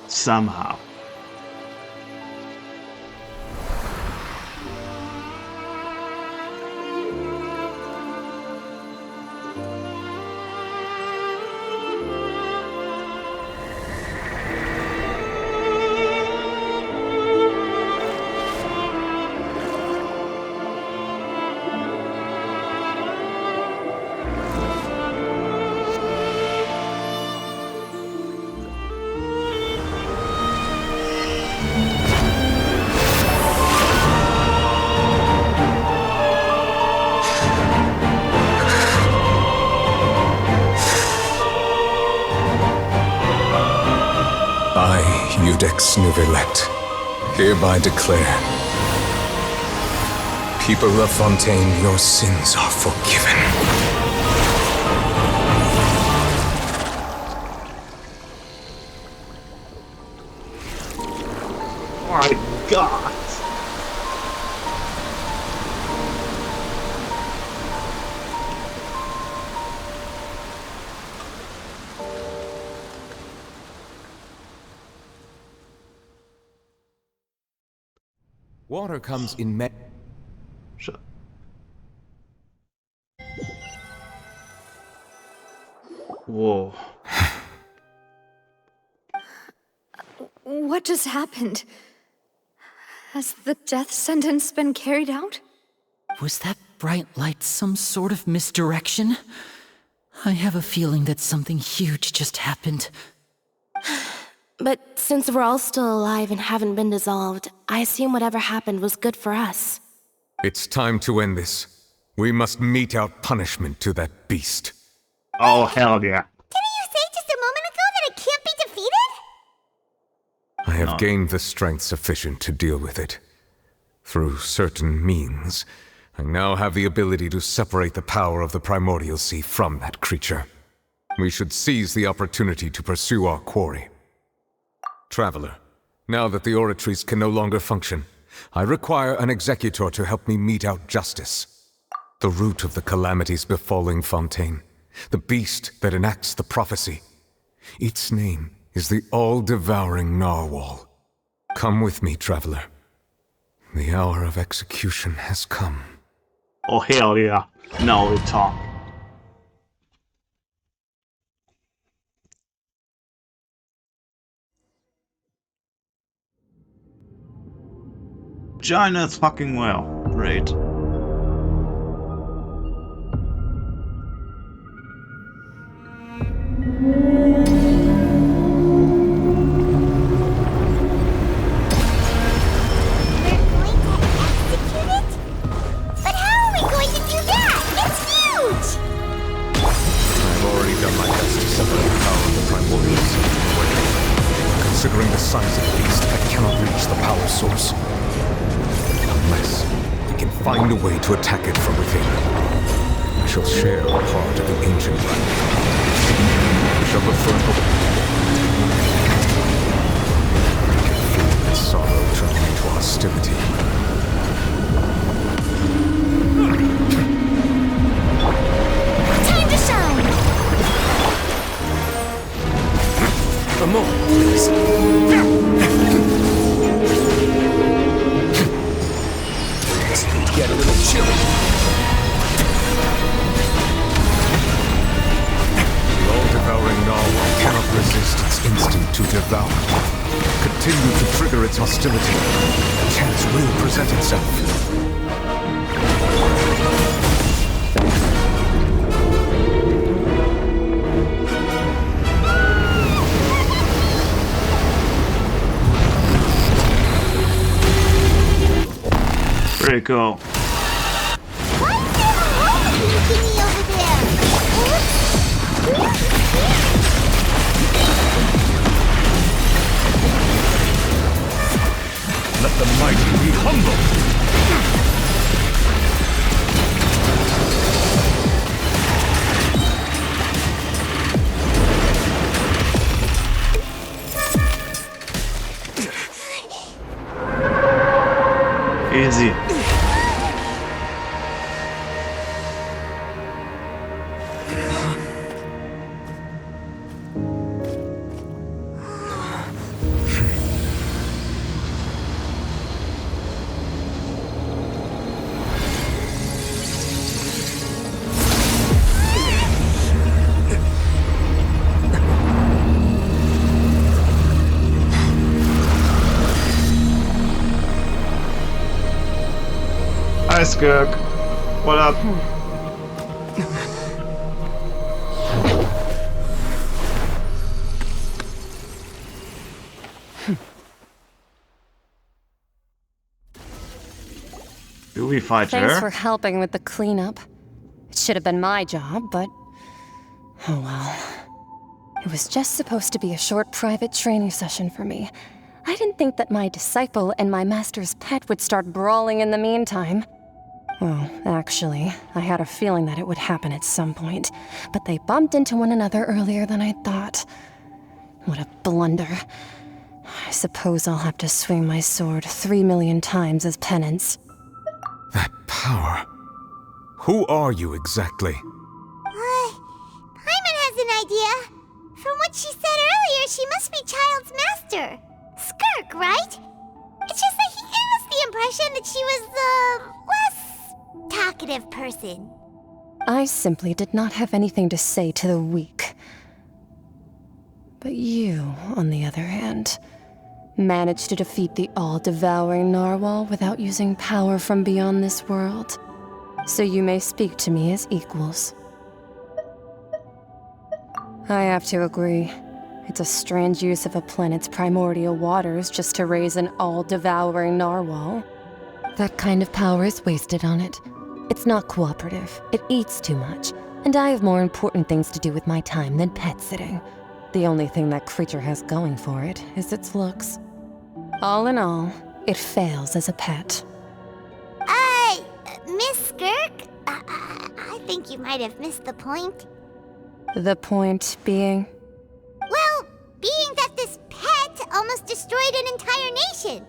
Somehow. Judex Nervalette, hereby declare, people of Fontaine, your sins are forgiven. My God. Water comes in Shut. Whoa. What just happened? Has the death sentence been carried out? Was that bright light some sort of misdirection? I have a feeling that something huge just happened. But since we're all still alive and haven't been dissolved, I assume whatever happened was good for us. It's time to end this. We must mete out punishment to that beast. Oh, hell yeah. Didn't you say just a moment ago that it can't be defeated? I have gained the strength sufficient to deal with it. Through certain means, I now have the ability to separate the power of the Primordial Sea from that creature. We should seize the opportunity to pursue our quarry. Traveler, now that the oratories can no longer function, I require an executor to help me mete out justice. The root of the calamities befalling Fontaine, the beast that enacts the prophecy. Its name is the all-devouring Narwhal. Come with me, traveler. The hour of execution has come. Oh, hell yeah. Now we talk. Join us fucking well. Great. find a way to attack it from within. I shall share a part of the ancient life. I shall prefer the I can feel its sorrow turning into hostility. Time to shine! A moment, please. It's get a little chilly. The all-devouring narwhal cannot resist its instinct to devour. Continue to trigger its hostility. A chance will present itself. Pretty cool. What's the over there? Let the mighty be humble. Easy. Hi, Skirk. What up? Do we fight Thanks her? for helping with the cleanup. It should have been my job, but... oh well. It was just supposed to be a short private training session for me. I didn't think that my disciple and my master's pet would start brawling in the meantime. Well, actually, I had a feeling that it would happen at some point, but they bumped into one another earlier than I thought. What a blunder. I suppose I'll have to swing my sword 3 million times as penance. That power. Who are you exactly? Paimon has an idea. From what she said earlier, she must be Child's master. Skirk, right? It's just that he gave us the impression that she was the less talkative person. I simply did not have anything to say to the weak. But you, on the other hand, managed to defeat the all-devouring narwhal without using power from beyond this world. So you may speak to me as equals. I have to agree. It's a strange use of a planet's primordial waters just to raise an all-devouring narwhal. That kind of power is wasted on it. It's not cooperative. It eats too much. And I have more important things to do with my time than pet sitting. The only thing that creature has going for it is its looks. All in all, it fails as a pet. Miss Skirk? I think you might have missed the point. The point being? Well, being that this pet almost destroyed an entire nation.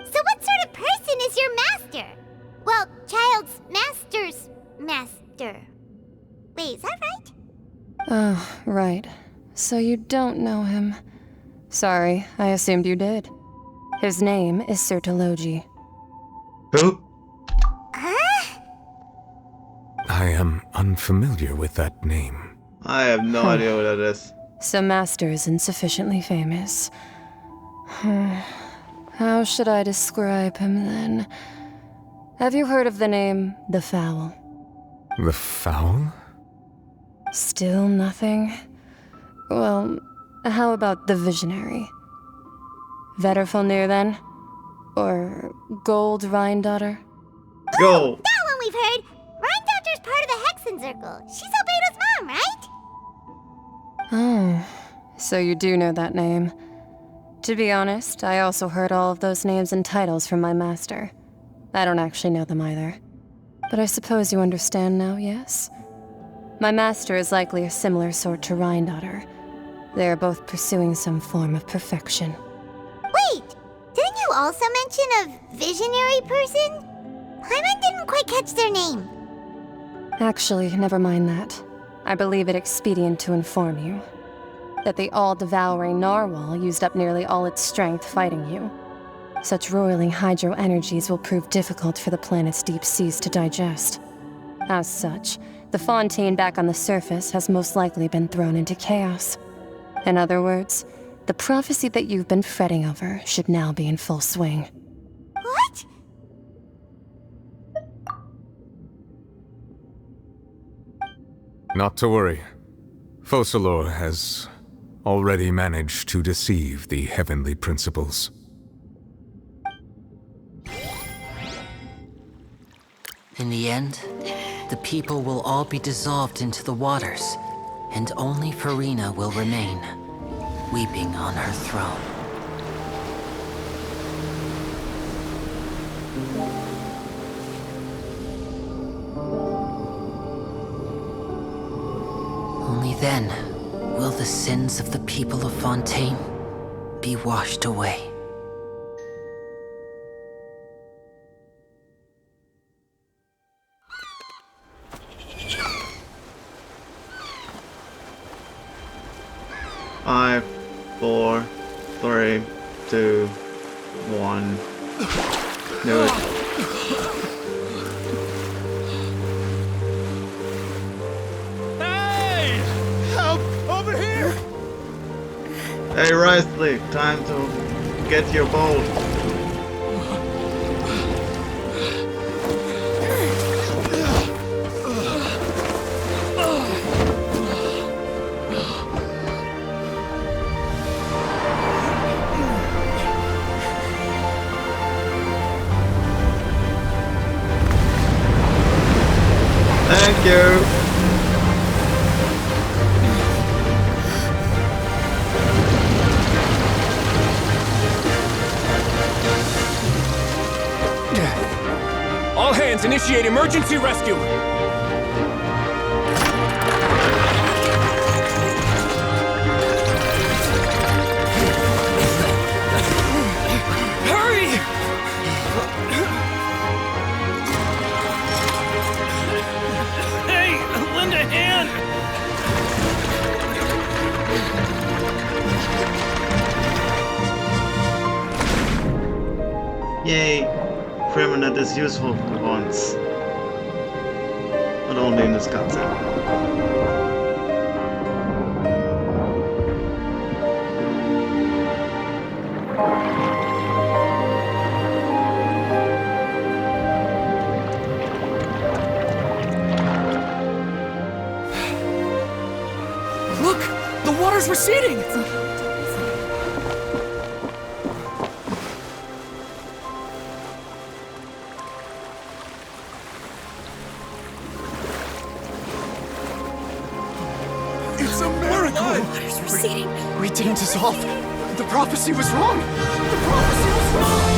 So what sort of person is your master? Well, Child's master's master. Wait, is that right? Oh, right. So you don't know him. Sorry, I assumed you did. His name is Sertologi. Who? I am unfamiliar with that name. I have no idea what that is. So Master isn't sufficiently famous. How should I describe him then? Have you heard of the name The Fowl? The Fowl? Still nothing? Well, how about the Visionary? Vetterfulnir then? Or Gold Rhindaughter? Go! That one we've heard! Rhindaughter's part of the Hexen Circle. She's Albedo's mom, right? Oh, so you do know that name. To be honest, I also heard all of those names and titles from my master. I don't actually know them either. But I suppose you understand now, yes? My master is likely a similar sort to Rhindaughter. They are both pursuing some form of perfection. Wait! Didn't you also mention a visionary person? Paimon didn't quite catch their name. Actually, never mind that. I believe it expedient to inform you that the all-devouring narwhal used up nearly all its strength fighting you. Such roiling hydro energies will prove difficult for the planet's deep seas to digest. As such, the Fontaine back on the surface has most likely been thrown into chaos. In other words, the prophecy that you've been fretting over should now be in full swing. What? Not to worry. Focalor has already managed to deceive the heavenly principles. In the end, the people will all be dissolved into the waters, and only Farina will remain, weeping on her throne. Only then will the sins of the people of Fontaine be washed away. Five, 4, 3, 2, 1. Do it. Hey! Help! Over here! Hey, Risley, time to get your boat. Thank you. All hands, initiate emergency rescue! Hurry! Hey, lend a hand! Yay! Criminal is useful for once. But only in this cutscene. Look! The water's receding! It's a miracle! Water's receding. We didn't dissolve. The prophecy was wrong. The prophecy was wrong.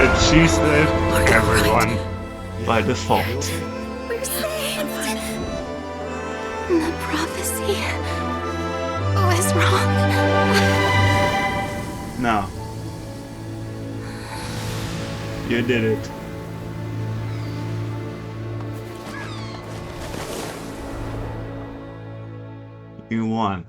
And she saved everyone by default. We're saved. The prophecy was wrong. No. You did it. You won.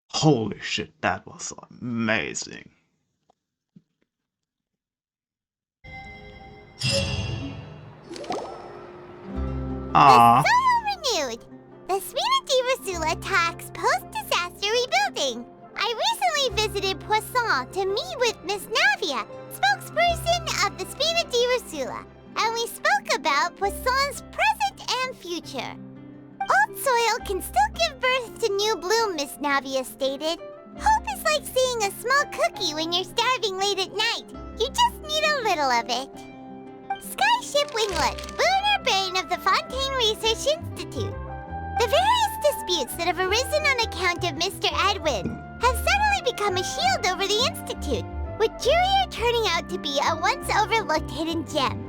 Holy shit, that was amazing. Ah. So renewed. The Spina di Rosula attacks post-disaster rebuilding. I recently visited Poisson to meet with Miss Navia, spokesperson of the Spina di Rosula, and we spoke about Poisson's present and future. Old soil can still give birth to new bloom, Miss Navia stated. Hope is like seeing a small cookie when you're starving late at night. You just need a little of it. Skyship Winglet, lunar brain of the Fontaine Research Institute. The various disputes that have arisen on account of Mr. Edwin have suddenly become a shield over the Institute, with Jurier turning out to be a once overlooked hidden gem.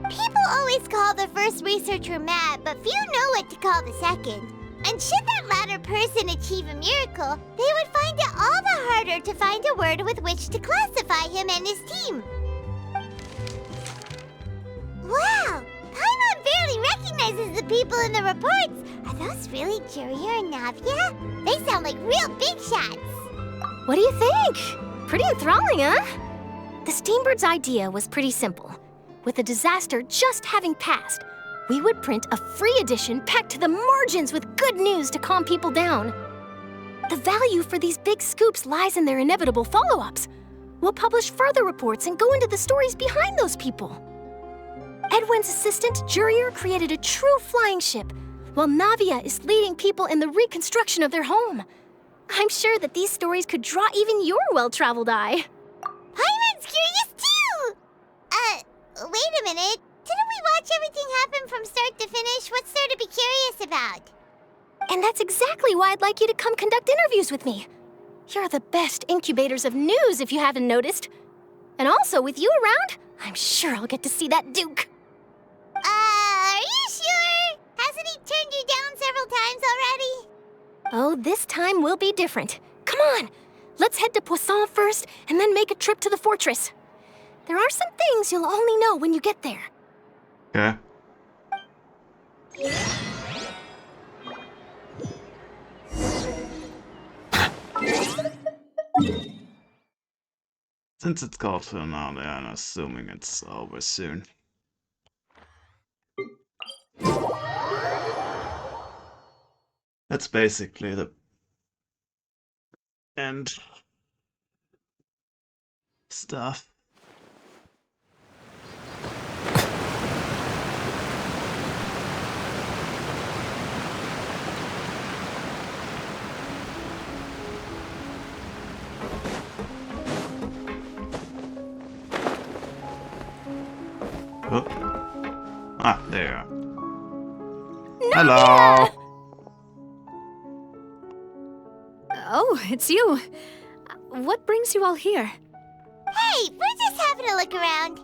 People always call the first researcher mad, but few know what to call the second. And should that latter person achieve a miracle, they would find it all the harder to find a word with which to classify him and his team. Wow! Paimon barely recognizes the people in the reports. Are those really Jurier and Navia? They sound like real big shots. What do you think? Pretty enthralling, huh? The Steambird's idea was pretty simple. With the disaster just having passed, we would print a free edition packed to the margins with good news to calm people down. The value for these big scoops lies in their inevitable follow-ups. We'll publish further reports and go into the stories behind those people. Edwin's assistant, Jurier, created a true flying ship, while Navia is leading people in the reconstruction of their home. I'm sure that these stories could draw even your well-traveled eye. Paimon's curious too! Wait a minute. Didn't we watch everything happen from start to finish? What's there to be curious about? And that's exactly why I'd like you to come conduct interviews with me. You're the best incubators of news, if you haven't noticed. And also, with you around, I'm sure I'll get to see that Duke. Are you sure? Hasn't he turned you down several times already? Oh, this time will be different. Come on, let's head to Poisson first, and then make a trip to the fortress. There are some things you'll only know when you get there. Okay. Since it's called finale, I'm assuming it's over soon. That's basically the end stuff. Oh. Ah, there you are. Hello! Oh, it's you. What brings you all here? Hey, we're just having a look around.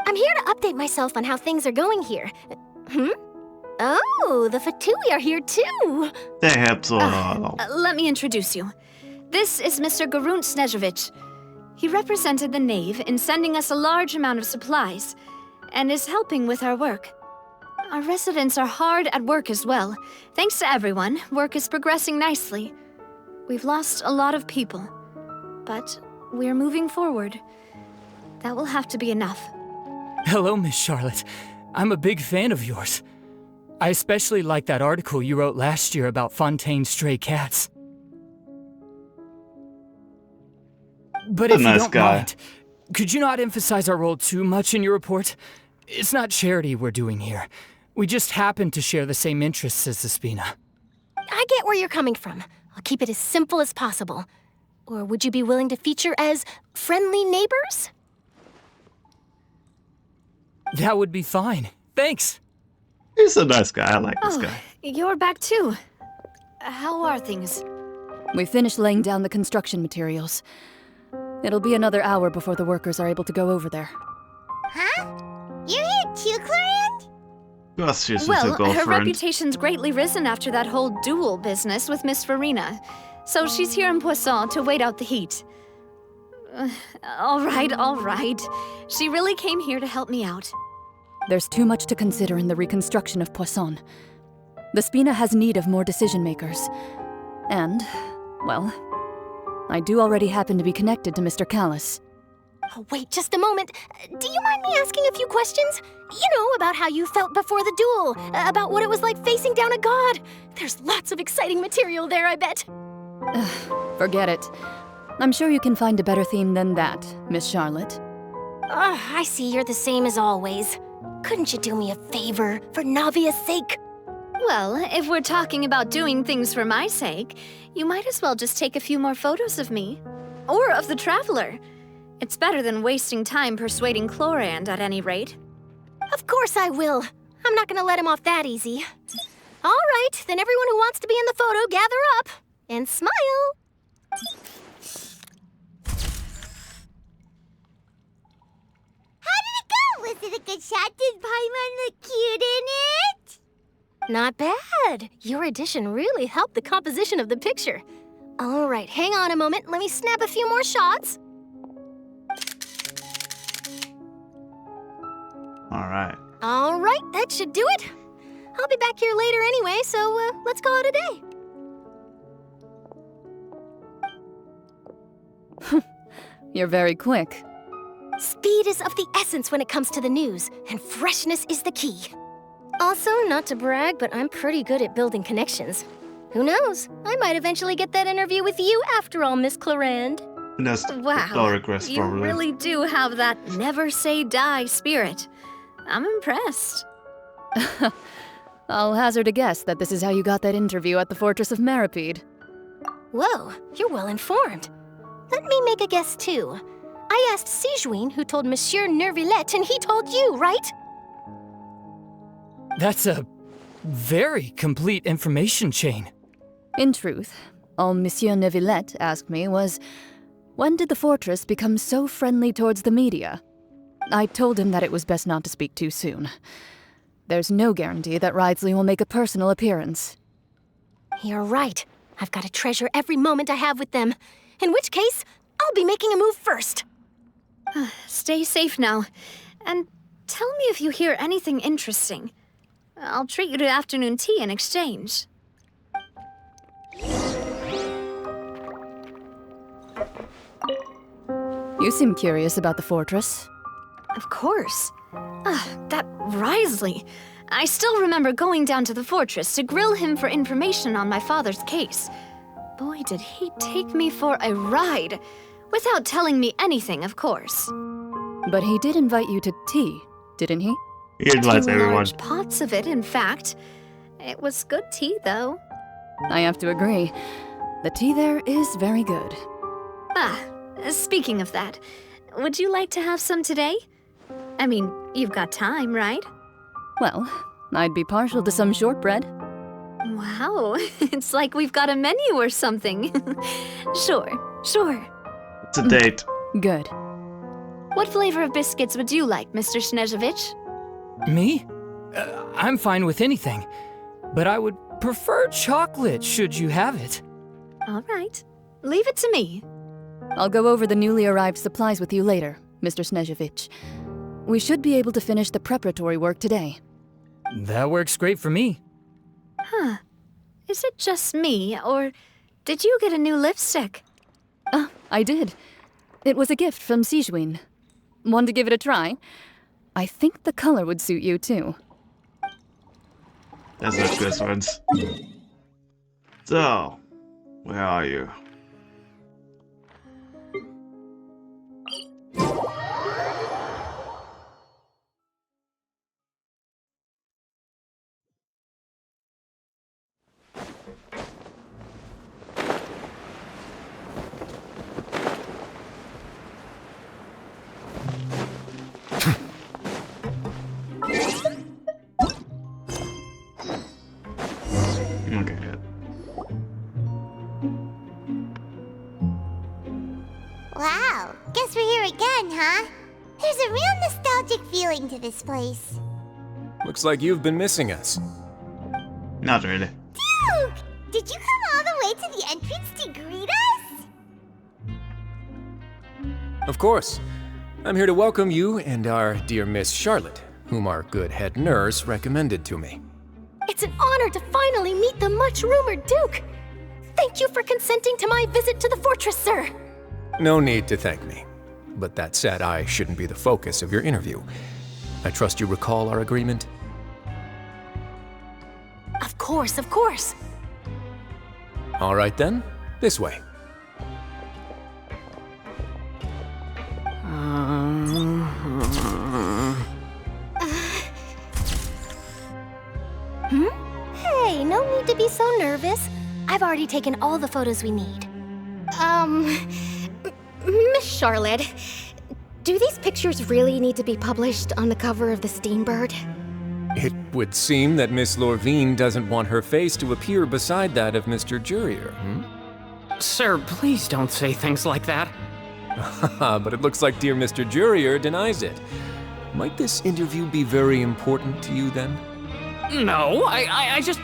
I'm here to update myself on how things are going here. Oh, the Fatui are here too. They helped so lot. Let me introduce you. This is Mr. Garunt Snezhevich. He represented the Knave in sending us a large amount of supplies, and is helping with our work. Our residents are hard at work as well. Thanks to everyone, work is progressing nicely. We've lost a lot of people, but we're moving forward. That will have to be enough. Hello, Miss Charlotte. I'm a big fan of yours. I especially like that article you wrote last year about Fontaine's stray cats. But if you don't mind, could you not emphasize our role too much in your report? It's not charity we're doing here. We just happen to share the same interests as the Spina. I get where you're coming from. I'll keep it as simple as possible. Or would you be willing to feature as friendly neighbors? That would be fine. Thanks. He's a nice guy. I like this guy. You're back too. How are things? We finished laying down the construction materials. It'll be another hour before the workers are able to go over there. Huh? You're here too, Clorand? Yes, she's Well, a girlfriend. her reputation's greatly risen after that whole duel business with Miss Farina. So she's here in Poisson to wait out the heat. All right. She really came here to help me out. There's too much to consider in the reconstruction of Poisson. The Spina has need of more decision-makers. And, well, I do already happen to be connected to Mr. Callis. Oh, wait just a moment. Do you mind me asking a few questions? You know, about how you felt before the duel, about what it was like facing down a god. There's lots of exciting material there, I bet. Forget it. I'm sure you can find a better theme than that, Miss Charlotte. I see you're the same as always. Couldn't you do me a favor, for Navia's sake? Well, if we're talking about doing things for my sake, you might as well just take a few more photos of me. Or of the Traveler. It's better than wasting time persuading Chlorand at any rate. Of course I will. I'm not gonna let him off that easy. All right, then everyone who wants to be in the photo, gather up. And smile. How did it go? Was it a good shot? Did Paimon look cute in it? Not bad. Your addition really helped the composition of the picture. All right, hang on a moment. Let me snap a few more shots. Alright. All right, that should do it. I'll be back here later anyway, so let's call it a day. You're very quick. Speed is of the essence when it comes to the news, and freshness is the key. Also, not to brag, but I'm pretty good at building connections. Who knows? I might eventually get that interview with you after all, Miss Clorand. That's Wow, request, you probably. really do have that never say die spirit. I'm impressed. I'll hazard a guess that this is how you got that interview at the Fortress of Meripede. Whoa, you're well informed. Let me make a guess too. I asked Sijuin who told Monsieur Nervillet, and he told you, right? That's a very complete information chain. In truth, all Monsieur Neuvillette asked me was, when did the fortress become so friendly towards the media? I told him that it was best not to speak too soon. There's no guarantee that Ridsley will make a personal appearance. You're right. I've got to treasure every moment I have with them. In which case, I'll be making a move first. Stay safe now. And tell me if you hear anything interesting. I'll treat you to afternoon tea in exchange. You seem curious about the fortress. Of course. That Risley. I still remember going down to the fortress to grill him for information on my father's case. Boy, did he take me for a ride. Without telling me anything, of course. But he did invite you to tea, didn't he? He invites 2 everyone. large pots of it, in fact. It was good tea, though. I have to agree. The tea there is very good. Speaking of that, would you like to have some today? I mean, you've got time, right? Well, I'd be partial to some shortbread. Wow, it's like we've got a menu or something. Sure. It's a date. Good. What flavor of biscuits would you like, Mr. Snezhevich? Me? I'm fine with anything, but I would prefer chocolate should you have it. All right, leave it to me. I'll go over the newly arrived supplies with you later, Mr. Snezhevich. We should be able to finish the preparatory work today. That works great for me. Huh. Is it just me, or did you get a new lipstick? I did. It was a gift from Sijuin. Want to give it a try? I think the color would suit you, too. That's not good ones. So, where are you? Okay, good. Wow, guess we're here again, huh? There's a real nostalgic feeling to this place. Looks like you've been missing us. Not really. Duke! Did you come all the way to the entrance to greet us? Of course. I'm here to welcome you and our dear Miss Charlotte, whom our good head nurse recommended to me. It's an honor to finally meet the much-rumored Duke. Thank you for consenting to my visit to the fortress, sir. No need to thank me. But that said, I shouldn't be the focus of your interview. I trust you recall our agreement? Of course, of course. All right then, this way. Hey, no need to be so nervous. I've already taken all the photos we need. Miss Charlotte, do these pictures really need to be published on the cover of the Steambird? It would seem that Miss Lorvine doesn't want her face to appear beside that of Mr. Jurier, Sir, please don't say things like that. But it looks like dear Mr. Jurier denies it. Might this interview be very important to you then? No, I just...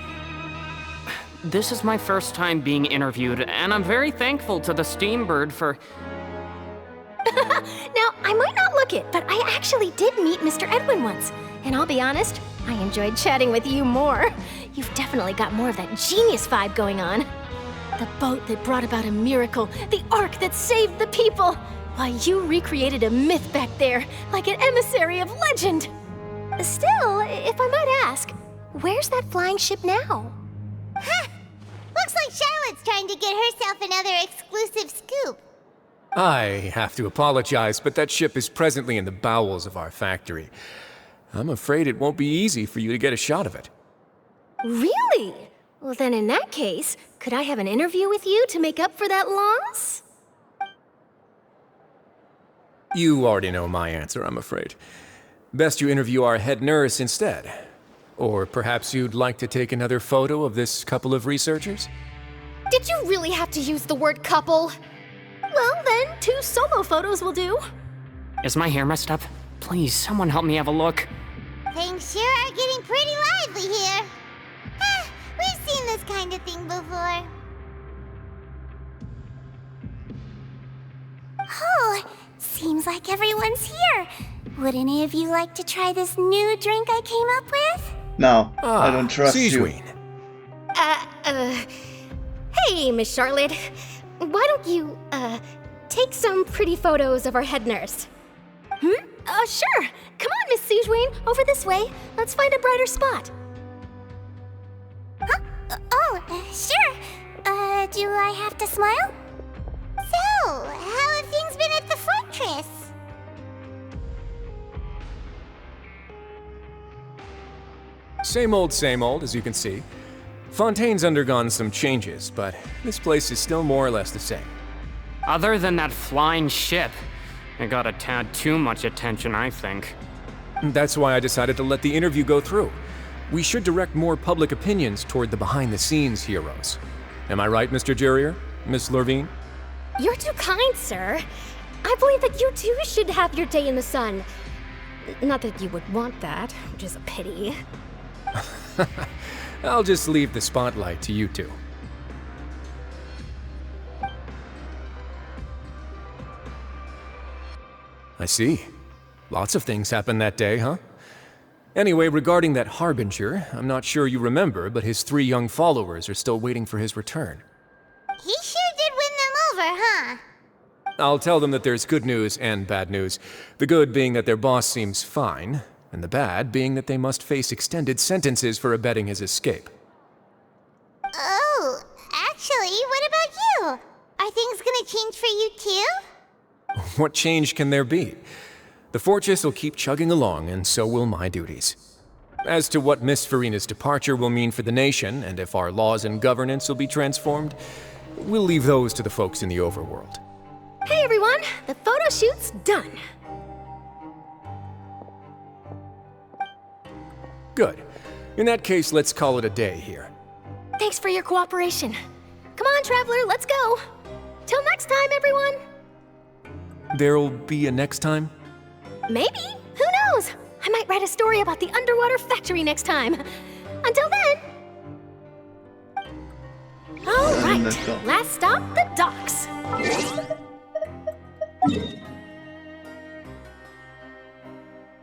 This is my first time being interviewed, and I'm very thankful to the Steambird for... Now, I might not look it, but I actually did meet Mr. Edwin once. And I'll be honest, I enjoyed chatting with you more. You've definitely got more of that genius vibe going on. The boat that brought about a miracle, the ark that saved the people. Why, you recreated a myth back there, like an emissary of legend. Still, if I might ask, where's that flying ship now? Huh. Looks like Charlotte's trying to get herself another exclusive scoop. I have to apologize, but that ship is presently in the bowels of our factory. I'm afraid it won't be easy for you to get a shot of it. Really? Well, then in that case, could I have an interview with you to make up for that loss? You already know my answer, I'm afraid. Best you interview our head nurse instead. Or perhaps you'd like to take another photo of this couple of researchers? Did you really have to use the word couple? Well, then, 2 solo photos will do. Is my hair messed up? Please, someone help me have a look. Things sure are getting pretty lively here. We've seen this kind of thing before. Oh, seems like everyone's here. Would any of you like to try this new drink I came up with? No, I don't trust you. Hey, Miss Charlotte. Why don't you, take some pretty photos of our head nurse? Sure. Come on, Miss Sujwayne, over this way. Let's find a brighter spot. Huh? Sure. Do I have to smile? So, how have things been at the fortress? Same old, as you can see. Fontaine's undergone some changes, but this place is still more or less the same. Other than that flying ship, it got a tad too much attention, I think. That's why I decided to let the interview go through. We should direct more public opinions toward the behind-the-scenes heroes. Am I right, Mr. Jurier? Miss Lorvine? You're too kind, sir. I believe that you too should have your day in the sun. Not that you would want that, which is a pity. I'll just leave the spotlight to you two. I see. Lots of things happened that day, huh? Anyway, regarding that Harbinger, I'm not sure you remember, but his 3 young followers are still waiting for his return. He sure did win them over, huh? I'll tell them that there's good news and bad news. The good being that their boss seems fine, and the bad being that they must face extended sentences for abetting his escape. Oh, actually, what about you? Are things gonna change for you too? What change can there be? The fortress will keep chugging along, and so will my duties. As to what Miss Farina's departure will mean for the nation, and if our laws and governance will be transformed, we'll leave those to the folks in the overworld. Hey everyone, the photo shoot's done. Good. In that case, let's call it a day here. Thanks for your cooperation. Come on, Traveler, let's go. Till next time, everyone. There'll be a next time? Maybe. Who knows? I might write a story about the underwater factory next time. Until then. All right. Last stop, the docks.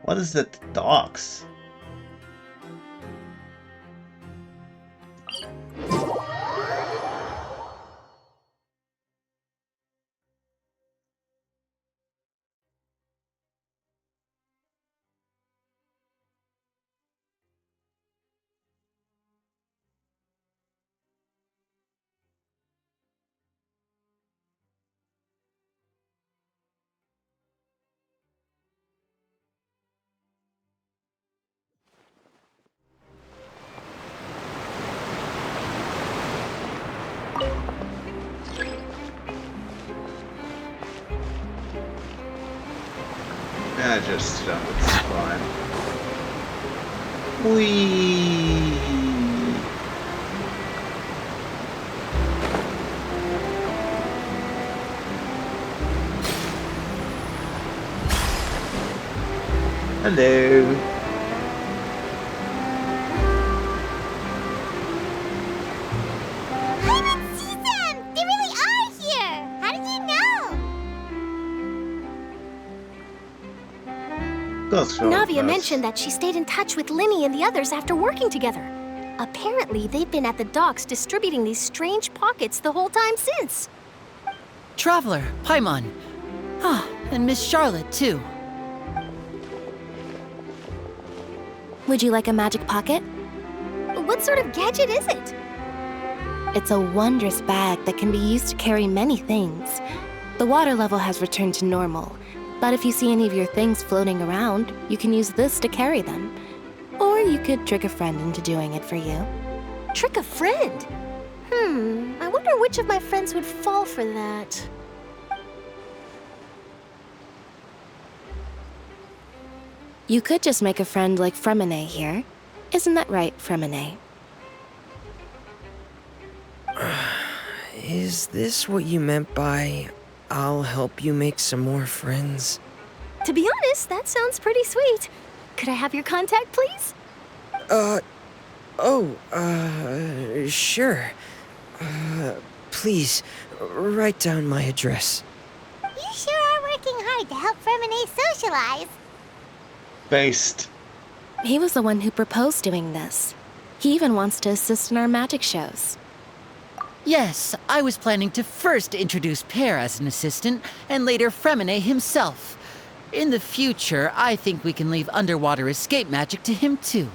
What is that? Dogs? I just jump, it's fine. Whee! Hello. I didn't see them! They really are here! How did you know? Navia mentioned that she stayed in touch with Linny and the others after working together. Apparently, they've been at the docks distributing these strange pockets the whole time since. Traveler, Paimon. Ah, and Miss Charlotte, too. Would you like a magic pocket? What sort of gadget is it? It's a wondrous bag that can be used to carry many things. The water level has returned to normal, but if you see any of your things floating around, you can use this to carry them. Or you could trick a friend into doing it for you. Trick a friend? I wonder which of my friends would fall for that. You could just make a friend like Fremine here. Isn't that right, Fremine? Is this what you meant by, I'll help you make some more friends? To be honest, that sounds pretty sweet. Could I have your contact, please? Sure. Please, write down my address. You sure are working hard to help Fremine socialize. Based. He was the one who proposed doing this. He even wants to assist in our magic shows. Yes, I was planning to first introduce Pear as an assistant, and later Fremine himself. In the future, I think we can leave underwater escape magic to him too.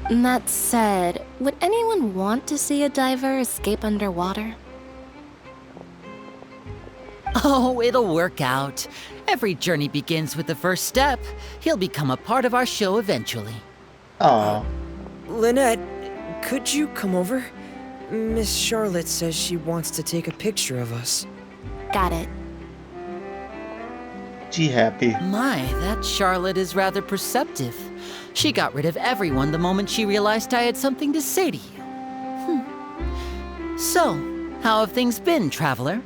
That said, would anyone want to see a diver escape underwater? Oh, it'll work out. Every journey begins with the first step. He'll become a part of our show eventually. Aww. Lynette, could you come over? Miss Charlotte says she wants to take a picture of us. Got it. She happy. My, that Charlotte is rather perceptive. She got rid of everyone the moment she realized I had something to say to you. So, how have things been, Traveler?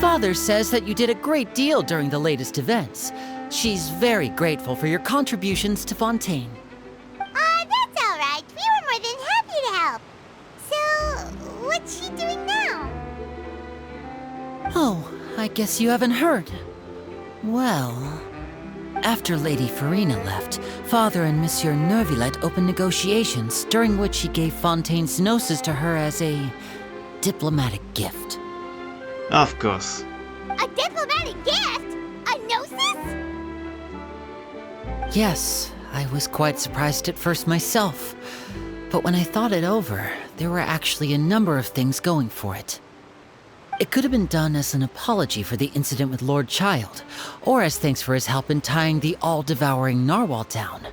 Father says that you did a great deal during the latest events. She's very grateful for your contributions to Fontaine. That's all right. We were more than happy to help. So, what's she doing now? Oh, I guess you haven't heard. Well, after Lady Farina left, Father and Monsieur Neuvillette opened negotiations, during which he gave Fontaine's gnosis to her as a diplomatic gift. Of course. A diplomatic gift? A gnosis? Yes, I was quite surprised at first myself. But when I thought it over, there were actually a number of things going for it. It could have been done as an apology for the incident with Lord Child, or as thanks for his help in tying the all-devouring narwhal down.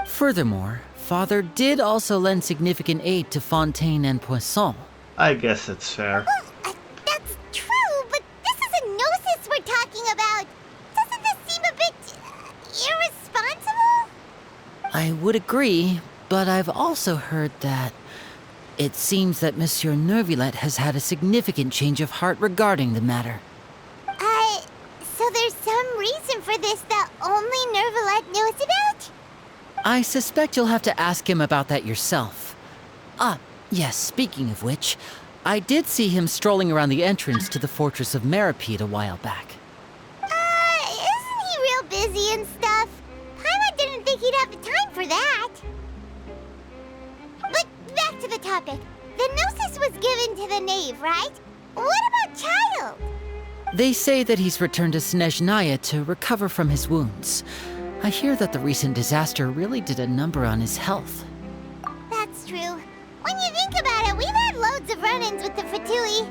Furthermore, Father did also lend significant aid to Fontaine and Poisson. I guess it's fair. That's true, but this is a gnosis we're talking about. Doesn't this seem a bit irresponsible? I would agree, but I've also heard that it seems that Monsieur Neuvillette has had a significant change of heart regarding the matter. So there's some reason for this that only Neuvillette knows about? I suspect you'll have to ask him about that yourself. Ah, yes, speaking of which, I did see him strolling around the entrance to the Fortress of Meripede a while back. Isn't he real busy and stuff? Paimon didn't think he'd have the time for that. But back to the topic. The gnosis was given to the knave, right? What about Child? They say that he's returned to Snezhnaya to recover from his wounds. I hear that the recent disaster really did a number on his health. That's true. When you think about it, we've had loads of run-ins with the Fatui.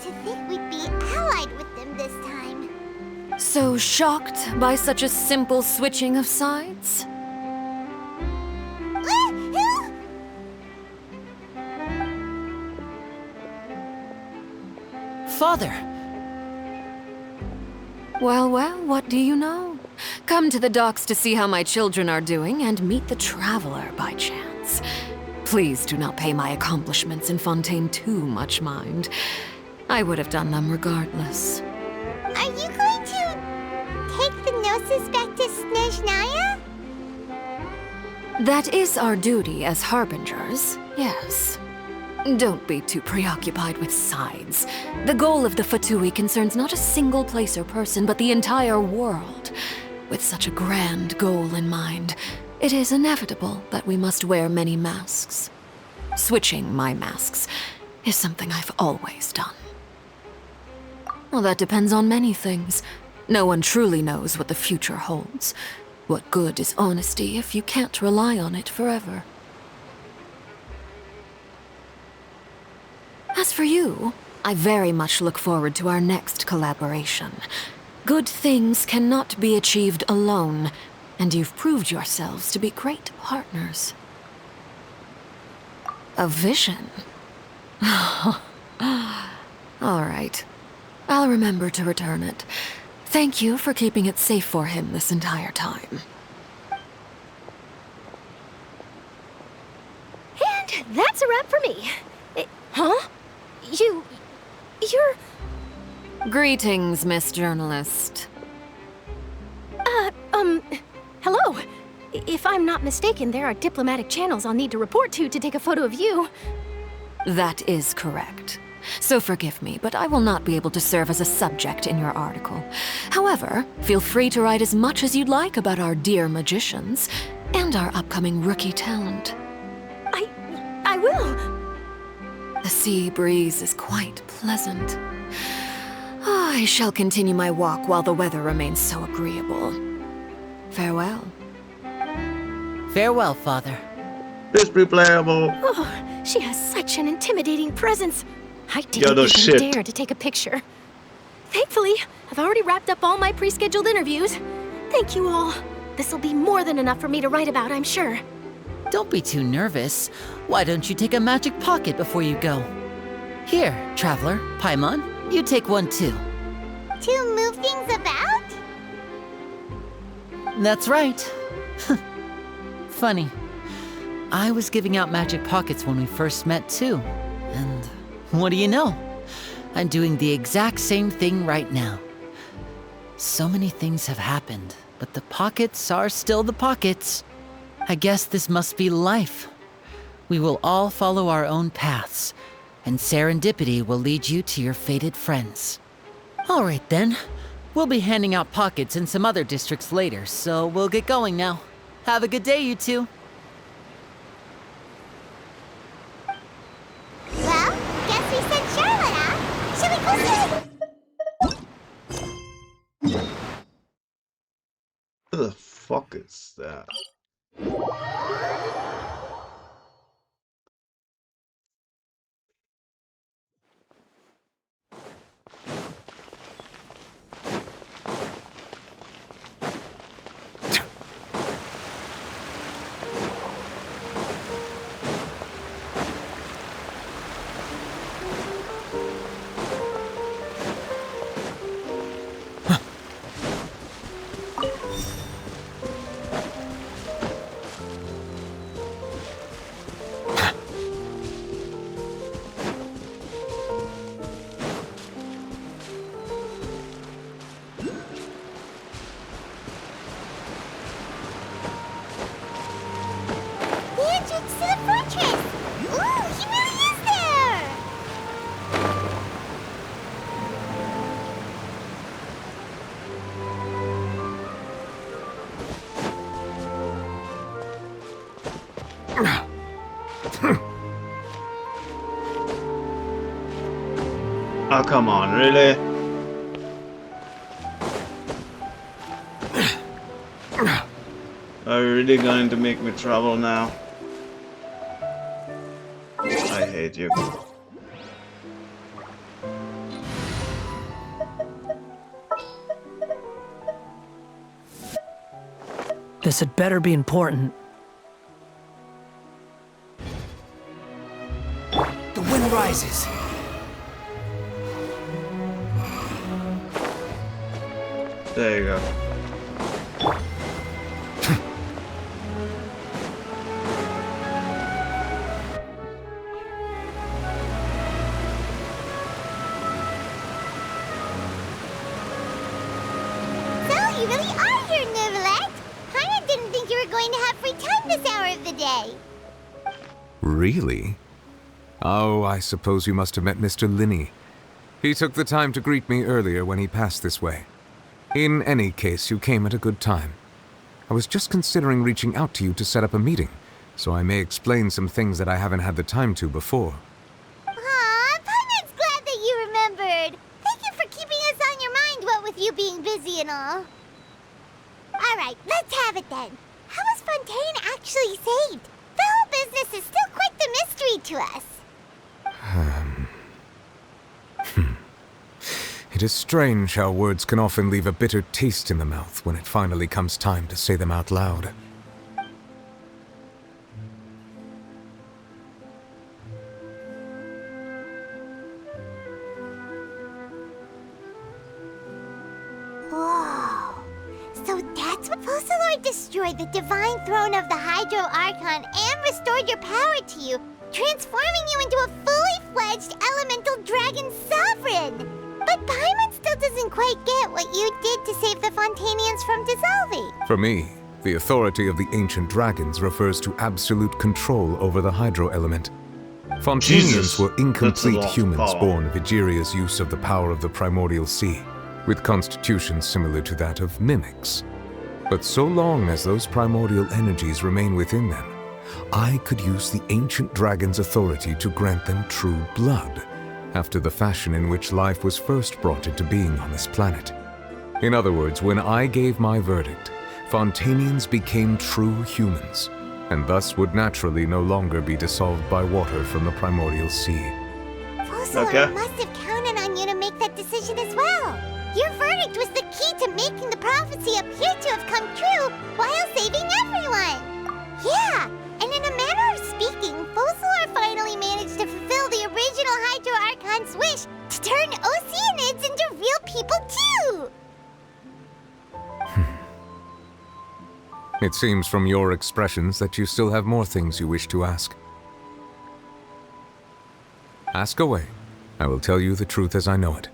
To think we'd be allied with them this time. So shocked by such a simple switching of sides? Father! Well, what do you know? come to the docks to see how my children are doing and meet the Traveler by chance. Please do not pay my accomplishments in Fontaine too much mind. I would have done them regardless. Are you going to take the Gnosis back to Snezhnaya? That is our duty as Harbingers, yes. Don't be too preoccupied with sides. The goal of the Fatui concerns not a single place or person, but the entire world. With such a grand goal in mind, it is inevitable that we must wear many masks. Switching my masks is something I've always done. Well, that depends on many things. No one truly knows what the future holds. What good is honesty if you can't rely on it forever? As for you, I very much look forward to our next collaboration. Good things cannot be achieved alone, and you've proved yourselves to be great partners. A vision? All right. I'll remember to return it. Thank you for keeping it safe for him this entire time. And that's a wrap for me. Huh? You're... Greetings, Miss Journalist. Hello. If I'm not mistaken, there are diplomatic channels I'll need to report to take a photo of you. That is correct. So forgive me, but I will not be able to serve as a subject in your article. However, feel free to write as much as you'd like about our dear magicians and our upcoming rookie talent. I will. The sea breeze is quite pleasant. I shall continue my walk while the weather remains so agreeable. Farewell. Farewell, Father. This be playable. Oh, she has such an intimidating presence. I didn't even dare to take a picture. Thankfully, I've already wrapped up all my pre-scheduled interviews. Thank you all. This'll be more than enough for me to write about, I'm sure. Don't be too nervous. Why don't you take a magic pocket before you go? Here, Traveler, Paimon, you take one too. To move things about? That's right. Funny. I was giving out magic pockets when we first met too. And what do you know? I'm doing the exact same thing right now. So many things have happened, but the pockets are still the pockets. I guess this must be life. We will all follow our own paths, and serendipity will lead you to your fated friends. All right then. We'll be handing out pockets in some other districts later, so we'll get going now. Have a good day, you two. Well, guess we sent Charlotte, huh? Shall we go see? What the fuck is that? Oh, come on, really? Are you really going to make me travel now? I hate you. This had better be important. The wind rises. There you go. today. Really? Oh, I suppose you must have met Mr. Linney. He took the time to greet me earlier when he passed this way. In any case, you came at a good time. I was just considering reaching out to you to set up a meeting, so I may explain some things that I haven't had the time to before. Aw, Paimon's glad that you remembered. Thank you for keeping us on your mind, what with you being busy and all. Alright, let's have it then. How was Fontaine actually saved? The whole business is still quite the mystery to us. It is strange how words can often leave a bitter taste in the mouth when it finally comes time to say them out loud. Whoa. So that's what Focalor destroyed the divine throne of the Hydro Archon and restored your power to you, transforming you into a fully fledged elemental dragon sovereign. But Paimon still doesn't quite get what you did to save the Fontainians from dissolving. For me, the authority of the ancient dragons refers to absolute control over the hydro element. Fontainians were incomplete humans born of Egeria's use of the power of the primordial sea, with constitutions similar to that of mimics. But so long as those primordial energies remain within them, I could use the ancient dragon's authority to grant them true blood, after the fashion in which life was first brought into being on this planet. In other words, when I gave my verdict, Fontainians became true humans, and thus would naturally no longer be dissolved by water from the primordial sea. Focalor must have counted on you to make that decision as well. Your verdict was the key to making the prophecy appear to have come true while saving everyone. Yeah, and in a manner of speaking, Focalor finally managed to fulfill the original Hydro Archon's wish to turn Oceanids into real people too! It seems from your expressions that you still have more things you wish to ask. Ask away. I will tell you the truth as I know it.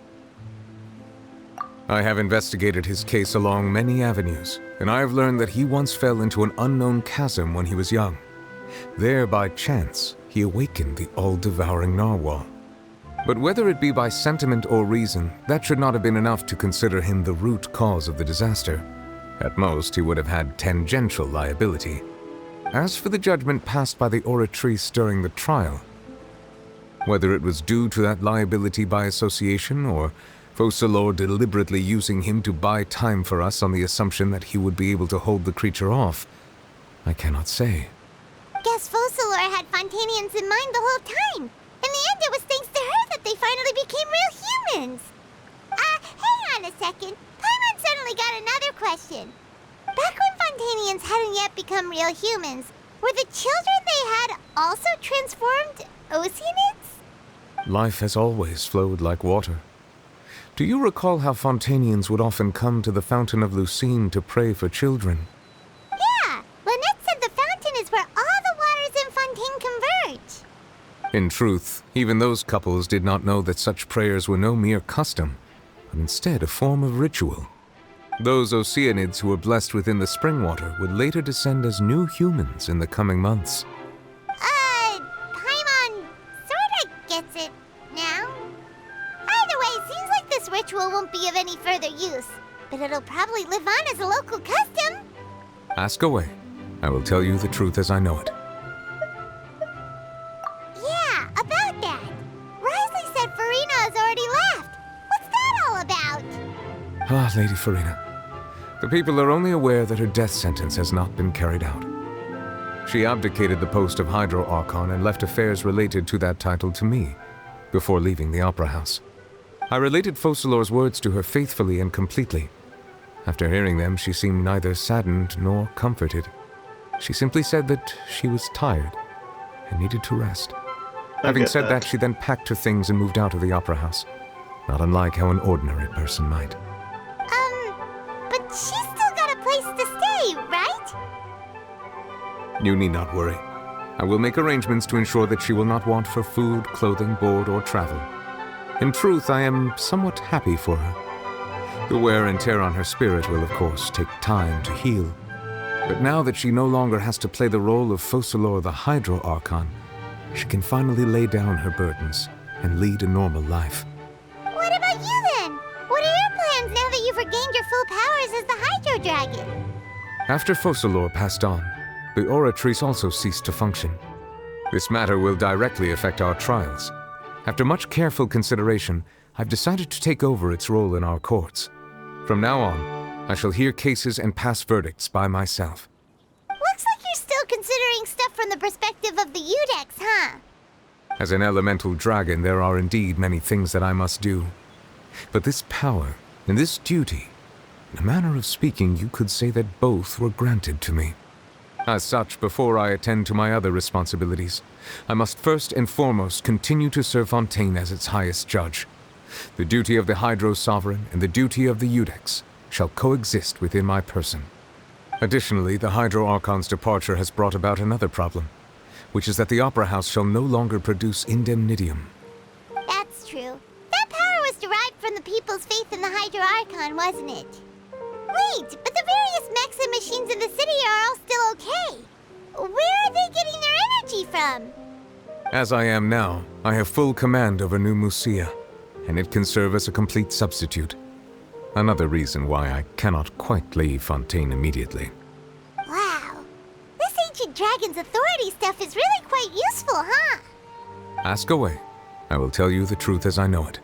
I have investigated his case along many avenues, and I have learned that he once fell into an unknown chasm when he was young. There, by chance, he awakened the all-devouring narwhal. But whether it be by sentiment or reason, that should not have been enough to consider him the root cause of the disaster. At most, he would have had tangential liability. As for the judgment passed by the oratrice during the trial, whether it was due to that liability by association, or Focalor deliberately using him to buy time for us on the assumption that he would be able to hold the creature off, I cannot say. Guess Focalor had Fontainians in mind the whole time. In the end, it was thanks to her that they finally became real humans. Hang on a second. Paimon suddenly got another question. Back when Fontainians hadn't yet become real humans, were the children they had also transformed Oceanids? Life has always flowed like water. Do you recall how Fontainians would often come to the Fountain of Lucine to pray for children? Yeah, Lynette said the fountain is where all the waters in Fontaine converge. In truth, even those couples did not know that such prayers were no mere custom, but instead a form of ritual. Those Oceanids who were blessed within the spring water would later descend as new humans in the coming months. Paimon sorta gets it now. Either way, seems like this ritual won't be of any further use, but it'll probably live on as a local custom. Ask away. I will tell you the truth as I know it. Yeah, about that. Risley said Farina has already left. What's that all about? Ah, Lady Farina. The people are only aware that her death sentence has not been carried out. She abdicated the post of Hydro Archon and left affairs related to that title to me, before leaving the Opera House. I related Focalor's words to her faithfully and completely. After hearing them, she seemed neither saddened nor comforted. She simply said that she was tired and needed to rest. Having said that, she then packed her things and moved out of the Opera House, not unlike how an ordinary person might. But she's still got a place to stay, right? You need not worry. I will make arrangements to ensure that she will not want for food, clothing, board, or travel. In truth, I am somewhat happy for her. The wear and tear on her spirit will, of course, take time to heal. But now that she no longer has to play the role of Focalor the Hydro Archon, she can finally lay down her burdens and lead a normal life. What about you then? What are your plans now that you've regained your full powers as the Hydro Dragon? After Focalor passed on, the Oratrice also ceased to function. This matter will directly affect our trials. After much careful consideration, I've decided to take over its role in our courts. From now on, I shall hear cases and pass verdicts by myself. Looks like you're still considering stuff from the perspective of the Udex, huh? As an elemental dragon, there are indeed many things that I must do. But this power and this duty, in a manner of speaking, you could say that both were granted to me. As such, before I attend to my other responsibilities, I must first and foremost continue to serve Fontaine as its highest judge. The duty of the Hydro Sovereign and the duty of the Udex shall coexist within my person. Additionally, the Hydro Archon's departure has brought about another problem, which is that the Opera House shall no longer produce indemnitium. That's true. That power was derived from the people's faith in the Hydro Archon, wasn't it? Wait, but the various mechs and machines in the city are all still okay. Where are they getting their energy from? As I am now, I have full command over New Musia, and it can serve as a complete substitute. Another reason why I cannot quite leave Fontaine immediately. Wow. This ancient dragon's authority stuff is really quite useful, huh? Ask away. I will tell you the truth as I know it.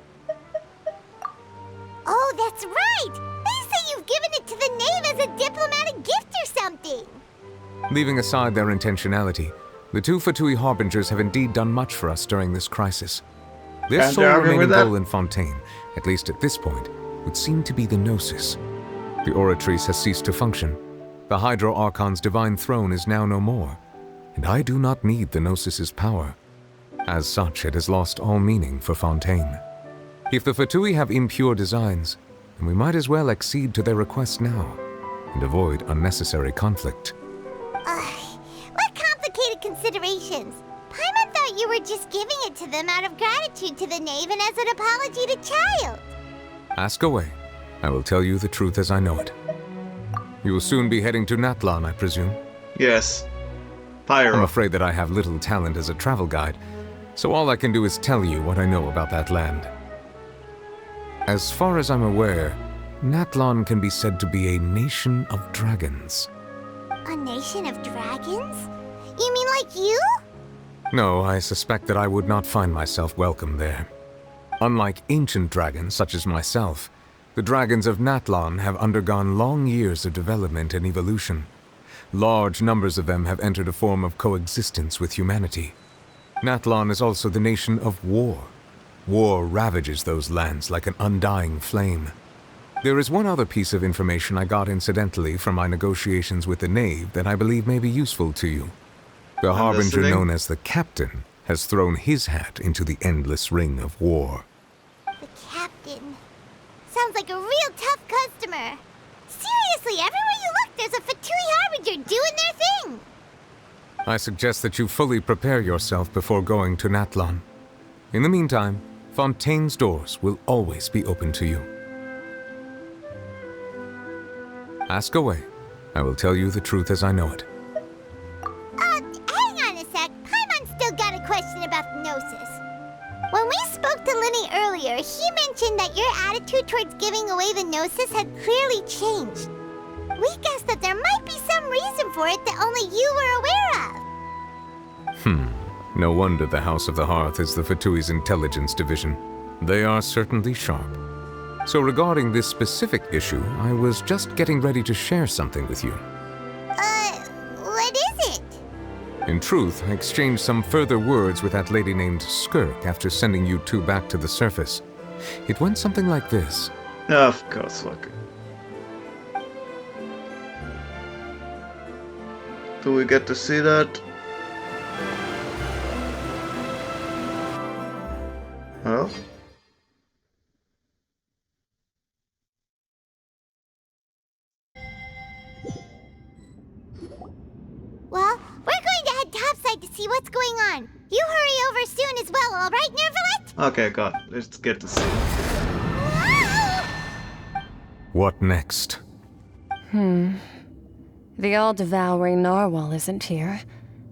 Oh, that's right! They say you've given it to the knave as a diplomatic gift or something! Leaving aside their intentionality, the two Fatui Harbingers have indeed done much for us during this crisis. Their Can't sole argue with remaining that. goal in Fontaine, at least at this point, would seem to be the Gnosis. The Oratrice has ceased to function. The Hydro Archon's divine throne is now no more, and I do not need the Gnosis's power. As such, it has lost all meaning for Fontaine. If the Fatui have impure designs, then we might as well accede to their request now, and avoid unnecessary conflict. What complicated considerations! Paimon thought you were just giving it to them out of gratitude to the knave and as an apology to Child. Ask away. I will tell you the truth as I know it. You will soon be heading to Natlan, I presume? Yes. Pyro. I'm afraid that I have little talent as a travel guide, so all I can do is tell you what I know about that land. As far as I'm aware, Natlan can be said to be a nation of dragons. A nation of dragons? You mean like you? No, I suspect that I would not find myself welcome there. Unlike ancient dragons such as myself, the dragons of Natlan have undergone long years of development and evolution. Large numbers of them have entered a form of coexistence with humanity. Natlan is also the nation of war. War ravages those lands like an undying flame. There is one other piece of information I got incidentally from my negotiations with the knave that I believe may be useful to you. The Harbinger known as the Captain has thrown his hat into the endless ring of war. The Captain. Sounds like a real tough customer. Seriously, everywhere you look, there's a Fatui Harbinger doing their thing. I suggest that you fully prepare yourself before going to Natlan. In the meantime, Fontaine's doors will always be open to you. Ask away. I will tell you the truth as I know it. Hang on a sec. Paimon's still got a question about the Gnosis. When we spoke to Linny earlier, he mentioned that your attitude towards giving away the Gnosis had clearly changed. We guessed that there might be some reason for it that only you were aware of. No wonder the House of the Hearth is the Fatui's intelligence division. They are certainly sharp. So regarding this specific issue, I was just getting ready to share something with you. What is it? In truth, I exchanged some further words with that lady named Skirk after sending you two back to the surface. It went something like this. Of course, okay. Do we get to see that? Oh? Well, we're going to head topside to see what's going on. You hurry over soon as well, all right, Nervalet? Okay, God, let's get to see. What next? The all-devouring narwhal isn't here,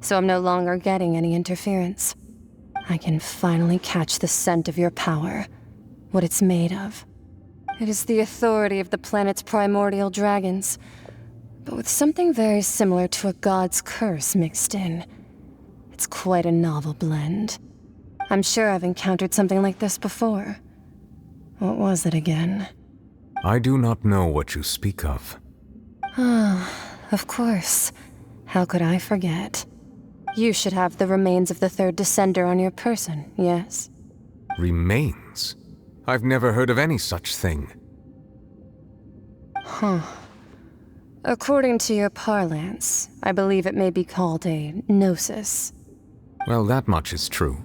so I'm no longer getting any interference. I can finally catch the scent of your power, what it's made of. It is the authority of the planet's primordial dragons, but with something very similar to a god's curse mixed in. It's quite a novel blend. I'm sure I've encountered something like this before. What was it again? I do not know what you speak of. Ah, of course. How could I forget? You should have the remains of the third descender on your person, yes? Remains? I've never heard of any such thing. Huh. According to your parlance, I believe it may be called a gnosis. Well, that much is true.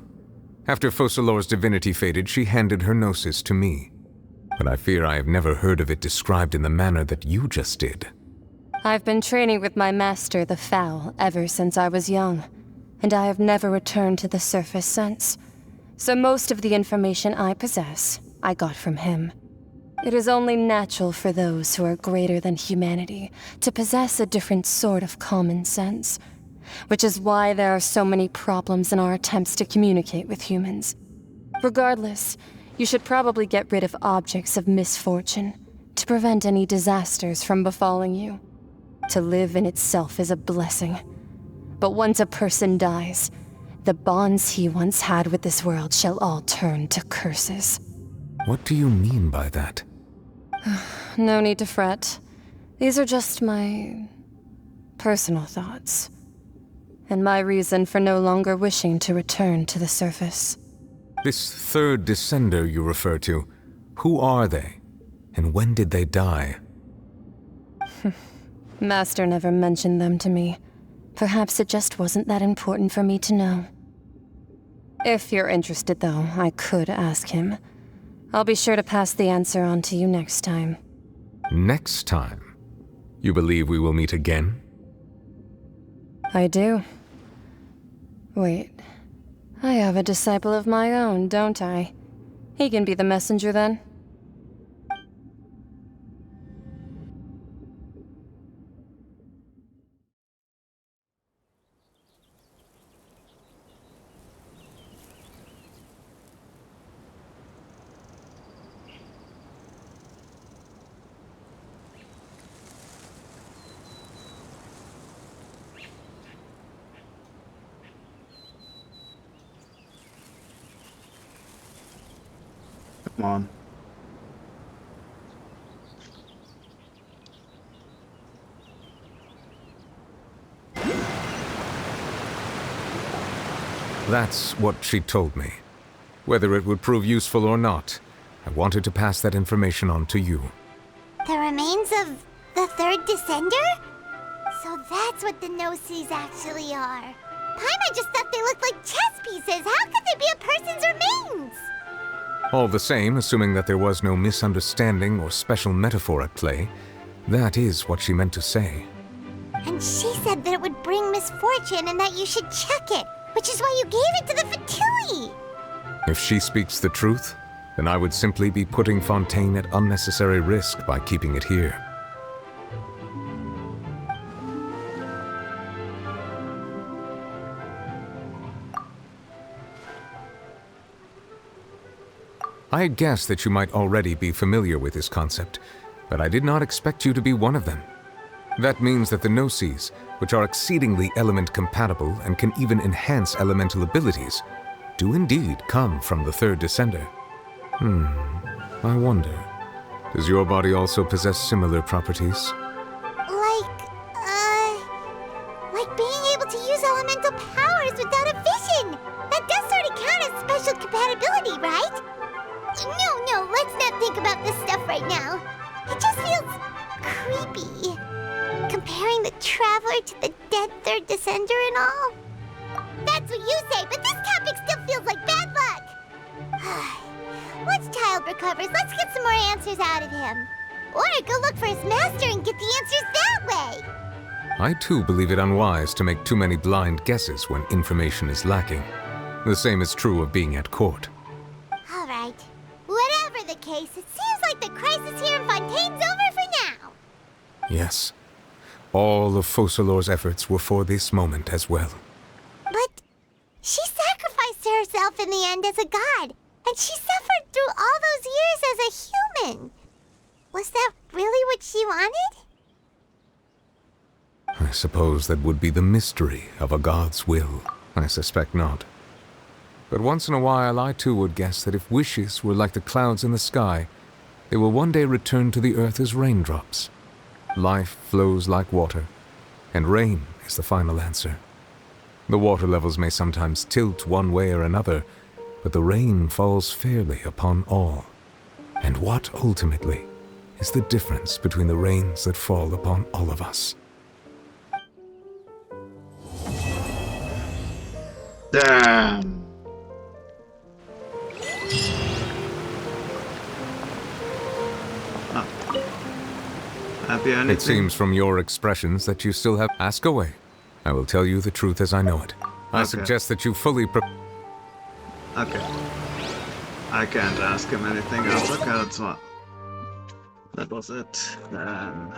After Focalor's divinity faded, she handed her gnosis to me. But I fear I have never heard of it described in the manner that you just did. I've been training with my master, the Foul, ever since I was young, and I have never returned to the surface since. So most of the information I possess, I got from him. It is only natural for those who are greater than humanity to possess a different sort of common sense, which is why there are so many problems in our attempts to communicate with humans. Regardless, you should probably get rid of objects of misfortune to prevent any disasters from befalling you. To live in itself is a blessing. But once a person dies, the bonds he once had with this world shall all turn to curses. What do you mean by that? No need to fret. These are just my personal thoughts, and my reason for no longer wishing to return to the surface. This third descender you refer to, who are they? And when did they die? Master never mentioned them to me. Perhaps it just wasn't that important for me to know. If you're interested, though, I could ask him. I'll be sure to pass the answer on to you next time. Next time? You believe we will meet again? I do. Wait. I have a disciple of my own, don't I? He can be the messenger then. Come on. That's what she told me. Whether it would prove useful or not, I wanted to pass that information on to you. The remains of the third descender? So that's what the Gnosis actually are. Paimon just thought they looked like chess pieces. How could they be a person's remains? All the same, assuming that there was no misunderstanding or special metaphor at play, that is what she meant to say. And she said that it would bring misfortune and that you should check it, which is why you gave it to the Fatui. If she speaks the truth, then I would simply be putting Fontaine at unnecessary risk by keeping it here. I had guessed that you might already be familiar with this concept, but I did not expect you to be one of them. That means that the Gnosis, which are exceedingly element-compatible and can even enhance elemental abilities, do indeed come from the third descender. I wonder, does your body also possess similar properties? Like being able to use elemental powers without a vision. That does sort of count as special compatibility, right? No, let's not think about this stuff right now. It just feels creepy. Comparing the Traveler to the dead third descender and all. That's what you say, but this topic still feels like bad luck. Once Child recovers, let's get some more answers out of him. Or go look for his master and get the answers that way. I too believe it unwise to make too many blind guesses when information is lacking. The same is true of being at court. All right. Whatever the case, it seems like the crisis here in Fontaine's over for now. Yes. All of Focalor's efforts were for this moment as well. But she sacrificed herself in the end as a god, and she suffered through all those years as a human. Was that really what she wanted? I suppose that would be the mystery of a god's will. I suspect not. But once in a while, I too would guess that if wishes were like the clouds in the sky, they will one day return to the earth as raindrops. Life flows like water, and rain is the final answer. The water levels may sometimes tilt one way or another, but the rain falls fairly upon all. And what, ultimately, is the difference between the rains that fall upon all of us? Damn. Have you anything? It seems from your expressions that you still have... Ask away. I will tell you the truth as I know it. I suggest that you fully Okay. I can't ask him anything else. Okay, that's what. That was it. Then.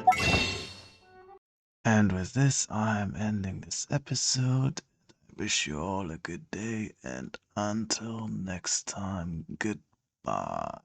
And with this, I am ending this episode. I wish you all a good day, and until next time, goodbye.